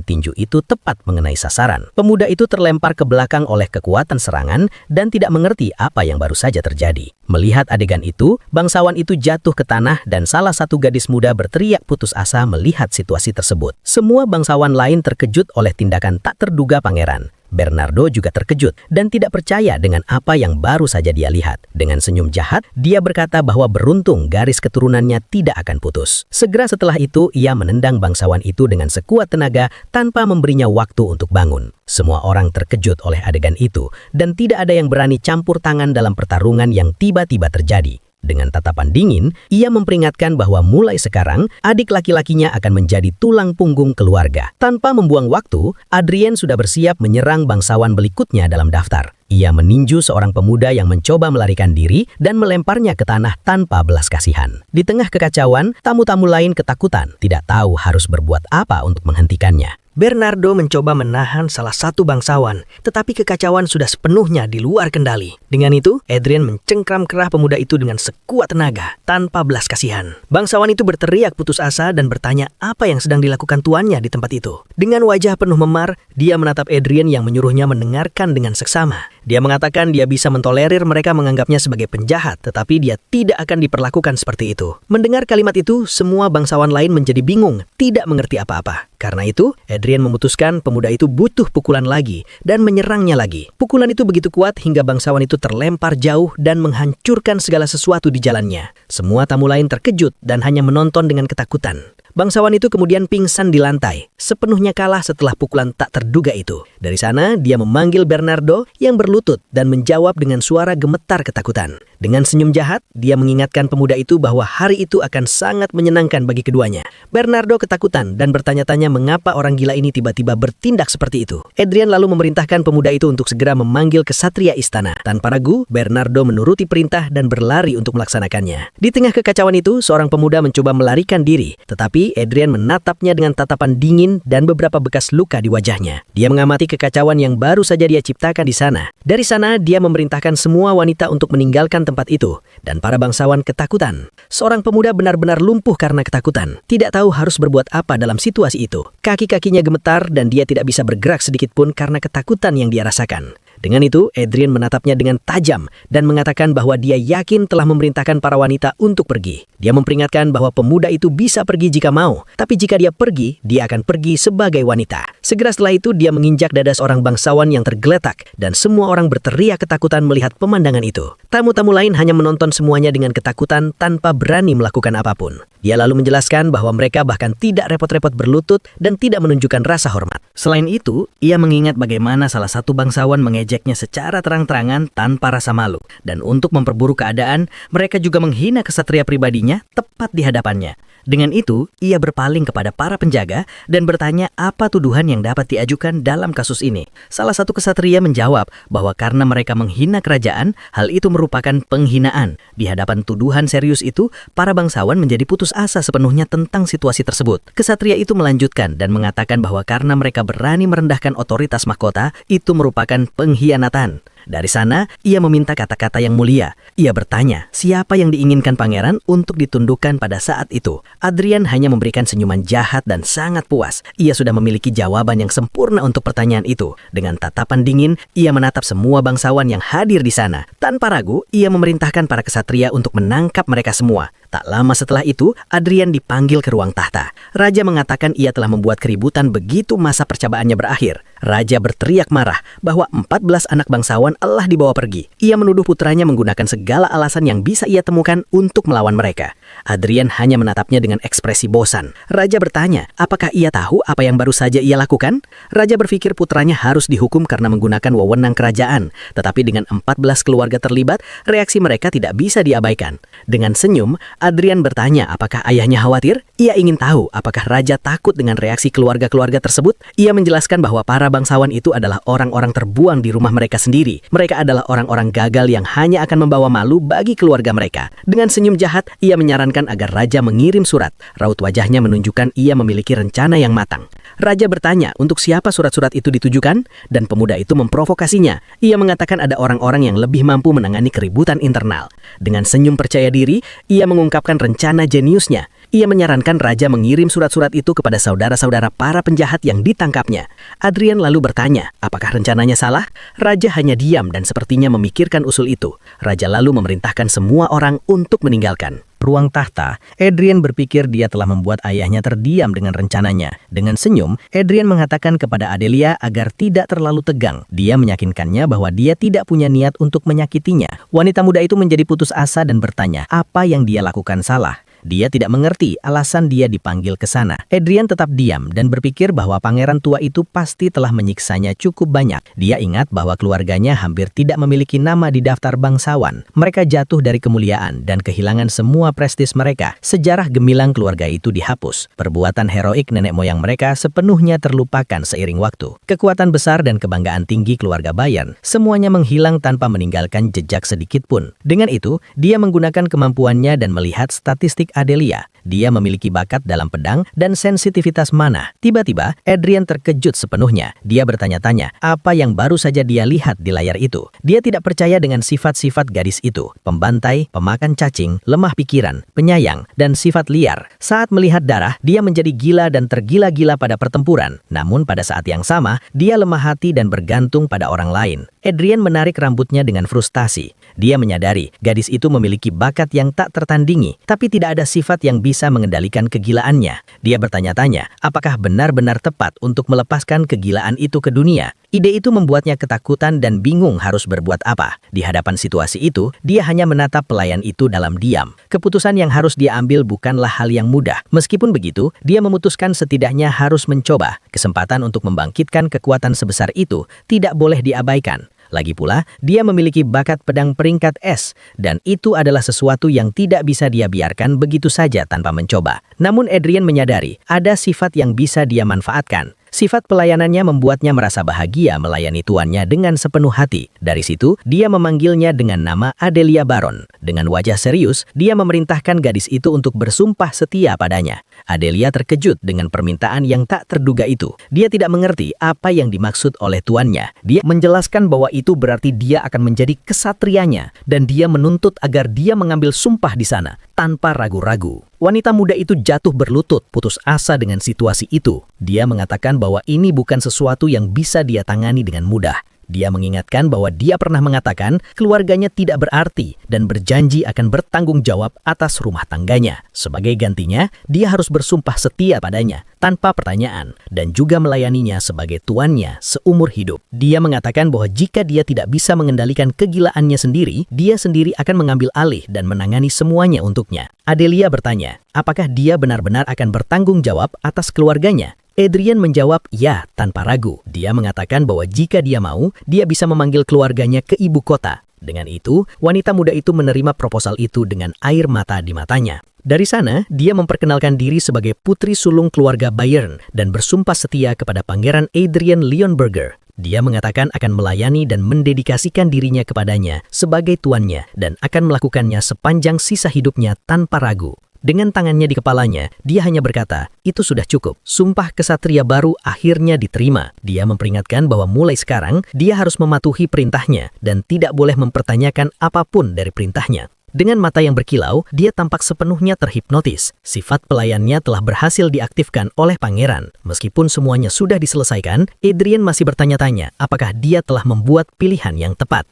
tinju itu tepat mengenai sasaran. Pemuda itu terlempar ke belakang oleh kekuatan serangan dan tidak mengerti apa yang baru saja terjadi. Melihat adegan itu, bangsawan itu jatuh ke tanah dan salah satu gadis muda berteriak putus asa melihat situasi tersebut. Semua bangsawan lain terkejut oleh tindakan tak terduga pangeran. Bernardo juga terkejut dan tidak percaya dengan apa yang baru saja dia lihat. Dengan senyum jahat, dia berkata bahwa beruntung garis keturunannya tidak akan putus. Segera setelah itu, ia menendang bangsawan itu dengan sekuat tenaga tanpa memberinya waktu untuk bangun. Semua orang terkejut oleh adegan itu dan tidak ada yang berani campur tangan dalam pertarungan yang tiba-tiba terjadi. Dengan tatapan dingin, ia memperingatkan bahwa mulai sekarang, adik laki-lakinya akan menjadi tulang punggung keluarga. Tanpa membuang waktu, Adrian sudah bersiap menyerang bangsawan berikutnya dalam daftar. Ia meninju seorang pemuda yang mencoba melarikan diri dan melemparnya ke tanah tanpa belas kasihan. Di tengah kekacauan, tamu-tamu lain ketakutan, tidak tahu harus berbuat apa untuk menghentikannya. Bernardo mencoba menahan salah satu bangsawan, tetapi kekacauan sudah sepenuhnya di luar kendali. Dengan itu, Adrian mencengkram kerah pemuda itu dengan sekuat tenaga, tanpa belas kasihan. Bangsawan itu berteriak putus asa dan bertanya apa yang sedang dilakukan tuannya di tempat itu. Dengan wajah penuh memar, dia menatap Adrian yang menyuruhnya mendengarkan dengan seksama. Dia mengatakan dia bisa mentolerir mereka menganggapnya sebagai penjahat, tetapi dia tidak akan diperlakukan seperti itu. Mendengar kalimat itu, semua bangsawan lain menjadi bingung, tidak mengerti apa-apa. Karena itu, Adrian memutuskan pemuda itu butuh pukulan lagi dan menyerangnya lagi. Pukulan itu begitu kuat hingga bangsawan itu terlempar jauh dan menghancurkan segala sesuatu di jalannya. Semua tamu lain terkejut dan hanya menonton dengan ketakutan. Bangsawan itu kemudian pingsan di lantai, sepenuhnya kalah setelah pukulan tak terduga itu. Dari sana, dia memanggil Bernardo yang berlutut dan menjawab dengan suara gemetar ketakutan. Dengan senyum jahat, dia mengingatkan pemuda itu bahwa hari itu akan sangat menyenangkan bagi keduanya. Bernardo ketakutan dan bertanya-tanya mengapa orang gila ini tiba-tiba bertindak seperti itu. Adrian lalu memerintahkan pemuda itu untuk segera memanggil kesatria istana. Tanpa ragu, Bernardo menuruti perintah dan berlari untuk melaksanakannya. Di tengah kekacauan itu, seorang pemuda mencoba melarikan diri, tetapi Adrian menatapnya dengan tatapan dingin dan beberapa bekas luka di wajahnya. Dia mengamati kekacauan yang baru saja dia ciptakan di sana. Dari sana, dia memerintahkan semua wanita untuk meninggalkan tempat itu, dan para bangsawan ketakutan. Seorang pemuda benar-benar lumpuh karena ketakutan, tidak tahu harus berbuat apa dalam situasi itu. Kaki-kakinya gemetar dan dia tidak bisa bergerak sedikit pun karena ketakutan yang dia rasakan. Dengan itu, Adrian menatapnya dengan tajam dan mengatakan bahwa dia yakin telah memerintahkan para wanita untuk pergi. Dia memperingatkan bahwa pemuda itu bisa pergi jika mau, tapi jika dia pergi, dia akan pergi sebagai wanita. Segera setelah itu, dia menginjak dada seorang bangsawan yang tergeletak dan semua orang berteriak ketakutan melihat pemandangan itu. Tamu-tamu lain hanya menonton semuanya dengan ketakutan tanpa berani melakukan apapun. Dia lalu menjelaskan bahwa mereka bahkan tidak repot-repot berlutut dan tidak menunjukkan rasa hormat. Selain itu, ia mengingat bagaimana salah satu bangsawan mengejek mengejeknya secara terang-terangan tanpa rasa malu. Dan untuk memperburuk keadaan, mereka juga menghina kesatria pribadinya tepat di hadapannya. Dengan itu, ia berpaling kepada para penjaga dan bertanya apa tuduhan yang dapat diajukan dalam kasus ini. Salah satu kesatria menjawab bahwa karena mereka menghina kerajaan, hal itu merupakan penghinaan. Di hadapan tuduhan serius itu, para bangsawan menjadi putus asa sepenuhnya tentang situasi tersebut. Kesatria itu melanjutkan dan mengatakan bahwa karena mereka berani merendahkan otoritas mahkota, itu merupakan pengkhianatan. Dari sana, ia meminta kata-kata yang mulia. Ia bertanya, siapa yang diinginkan pangeran untuk ditundukkan pada saat itu? Adrian hanya memberikan senyuman jahat dan sangat puas. Ia sudah memiliki jawaban yang sempurna untuk pertanyaan itu. Dengan tatapan dingin, ia menatap semua bangsawan yang hadir di sana. Tanpa ragu, ia memerintahkan para kesatria untuk menangkap mereka semua. Tak lama setelah itu, Adrian dipanggil ke ruang tahta. Raja mengatakan ia telah membuat keributan begitu masa percobaannya berakhir. Raja berteriak marah bahwa 14 anak bangsawan telah dibawa pergi. Ia menuduh putranya menggunakan segala alasan yang bisa ia temukan untuk melawan mereka. Adrian hanya menatapnya dengan ekspresi bosan. Raja bertanya, apakah ia tahu apa yang baru saja ia lakukan? Raja berpikir putranya harus dihukum karena menggunakan wewenang kerajaan. Tetapi dengan 14 keluarga terlibat, reaksi mereka tidak bisa diabaikan. Dengan senyum, Adrian bertanya apakah ayahnya khawatir? Ia ingin tahu apakah raja takut dengan reaksi keluarga-keluarga tersebut? Ia menjelaskan bahwa para bangsawan itu adalah orang-orang terbuang di rumah mereka sendiri. Mereka adalah orang-orang gagal yang hanya akan membawa malu bagi keluarga mereka. Dengan senyum jahat, ia menyarankan agar raja mengirim surat. Raut wajahnya menunjukkan ia memiliki rencana yang matang. Raja bertanya untuk siapa surat-surat itu ditujukan, dan pemuda itu memprovokasinya. Ia mengatakan ada orang-orang yang lebih mampu menangani keributan internal. Dengan senyum percaya diri, ia mengungkapkan rencana jeniusnya. Ia menyarankan raja mengirim surat-surat itu kepada saudara-saudara para penjahat yang ditangkapnya. Adrian lalu bertanya, apakah rencananya salah? Raja hanya diam dan sepertinya memikirkan usul itu. Raja lalu memerintahkan semua orang untuk meninggalkan ruang tahta. Adrian berpikir dia telah membuat ayahnya terdiam dengan rencananya. Dengan senyum, Adrian mengatakan kepada Adelia agar tidak terlalu tegang. Dia meyakinkannya bahwa dia tidak punya niat untuk menyakitinya. Wanita muda itu menjadi putus asa dan bertanya, apa yang dia lakukan salah? Dia tidak mengerti alasan dia dipanggil ke sana. Adrian tetap diam dan berpikir bahwa pangeran tua itu pasti telah menyiksanya cukup banyak. Dia ingat bahwa keluarganya hampir tidak memiliki nama di daftar bangsawan. Mereka jatuh dari kemuliaan dan kehilangan semua prestis mereka. Sejarah gemilang keluarga itu dihapus. Perbuatan heroik nenek moyang mereka sepenuhnya terlupakan seiring waktu. Kekuatan besar dan kebanggaan tinggi keluarga Bayern semuanya menghilang tanpa meninggalkan jejak sedikit pun. Dengan itu, dia menggunakan kemampuannya dan melihat statistik Adelia. Dia memiliki bakat dalam pedang dan sensitivitas mana. Tiba-tiba, Adrian terkejut sepenuhnya. Dia bertanya-tanya apa yang baru saja dia lihat di layar itu. Dia tidak percaya dengan sifat-sifat gadis itu. Pembantai, pemakan cacing, lemah pikiran, penyayang, dan sifat liar. Saat melihat darah, dia menjadi gila dan tergila-gila pada pertempuran. Namun pada saat yang sama, dia lemah hati dan bergantung pada orang lain. Adrian menarik rambutnya dengan frustasi. Dia menyadari gadis itu memiliki bakat yang tak tertandingi, tapi tidak ada sifat yang bisa mengendalikan kegilaannya. Dia bertanya-tanya, apakah benar-benar tepat untuk melepaskan kegilaan itu ke dunia? Ide itu membuatnya ketakutan dan bingung harus berbuat apa. Di hadapan situasi itu, dia hanya menatap pelayan itu dalam diam. Keputusan yang harus dia ambil bukanlah hal yang mudah. Meskipun begitu, dia memutuskan setidaknya harus mencoba. Kesempatan untuk membangkitkan kekuatan sebesar itu tidak boleh diabaikan. Lagi pula, dia memiliki bakat pedang peringkat S, dan itu adalah sesuatu yang tidak bisa dia biarkan begitu saja tanpa mencoba. Namun Adrian menyadari, ada sifat yang bisa dia manfaatkan. Sifat pelayanannya membuatnya merasa bahagia melayani tuannya dengan sepenuh hati. Dari situ, dia memanggilnya dengan nama Adelia Baron. Dengan wajah serius, dia memerintahkan gadis itu untuk bersumpah setia padanya. Adelia terkejut dengan permintaan yang tak terduga itu. Dia tidak mengerti apa yang dimaksud oleh tuannya. Dia menjelaskan bahwa itu berarti dia akan menjadi kesatrianya, dan dia menuntut agar dia mengambil sumpah di sana, tanpa ragu-ragu. Wanita muda itu jatuh berlutut, putus asa dengan situasi itu. Dia mengatakan bahwa ini bukan sesuatu yang bisa dia tangani dengan mudah. Dia mengingatkan bahwa dia pernah mengatakan keluarganya tidak berarti dan berjanji akan bertanggung jawab atas rumah tangganya. Sebagai gantinya, dia harus bersumpah setia padanya tanpa pertanyaan dan juga melayaninya sebagai tuannya seumur hidup. Dia mengatakan bahwa jika dia tidak bisa mengendalikan kegilaannya sendiri, dia sendiri akan mengambil alih dan menangani semuanya untuknya. Adelia bertanya, apakah dia benar-benar akan bertanggung jawab atas keluarganya? Adrian menjawab ya tanpa ragu. Dia mengatakan bahwa jika dia mau, dia bisa memanggil keluarganya ke ibu kota. Dengan itu, wanita muda itu menerima proposal itu dengan air mata di matanya. Dari sana, dia memperkenalkan diri sebagai putri sulung keluarga Bayern dan bersumpah setia kepada Pangeran Adrian Leonberger. Dia mengatakan akan melayani dan mendedikasikan dirinya kepadanya sebagai tuannya dan akan melakukannya sepanjang sisa hidupnya tanpa ragu. Dengan tangannya di kepalanya, dia hanya berkata, itu sudah cukup. Sumpah kesatria baru akhirnya diterima. Dia memperingatkan bahwa mulai sekarang, dia harus mematuhi perintahnya dan tidak boleh mempertanyakan apapun dari perintahnya. Dengan mata yang berkilau, dia tampak sepenuhnya terhipnotis. Sifat pelayannya telah berhasil diaktifkan oleh pangeran. Meskipun semuanya sudah diselesaikan, Adrian masih bertanya-tanya apakah dia telah membuat pilihan yang tepat.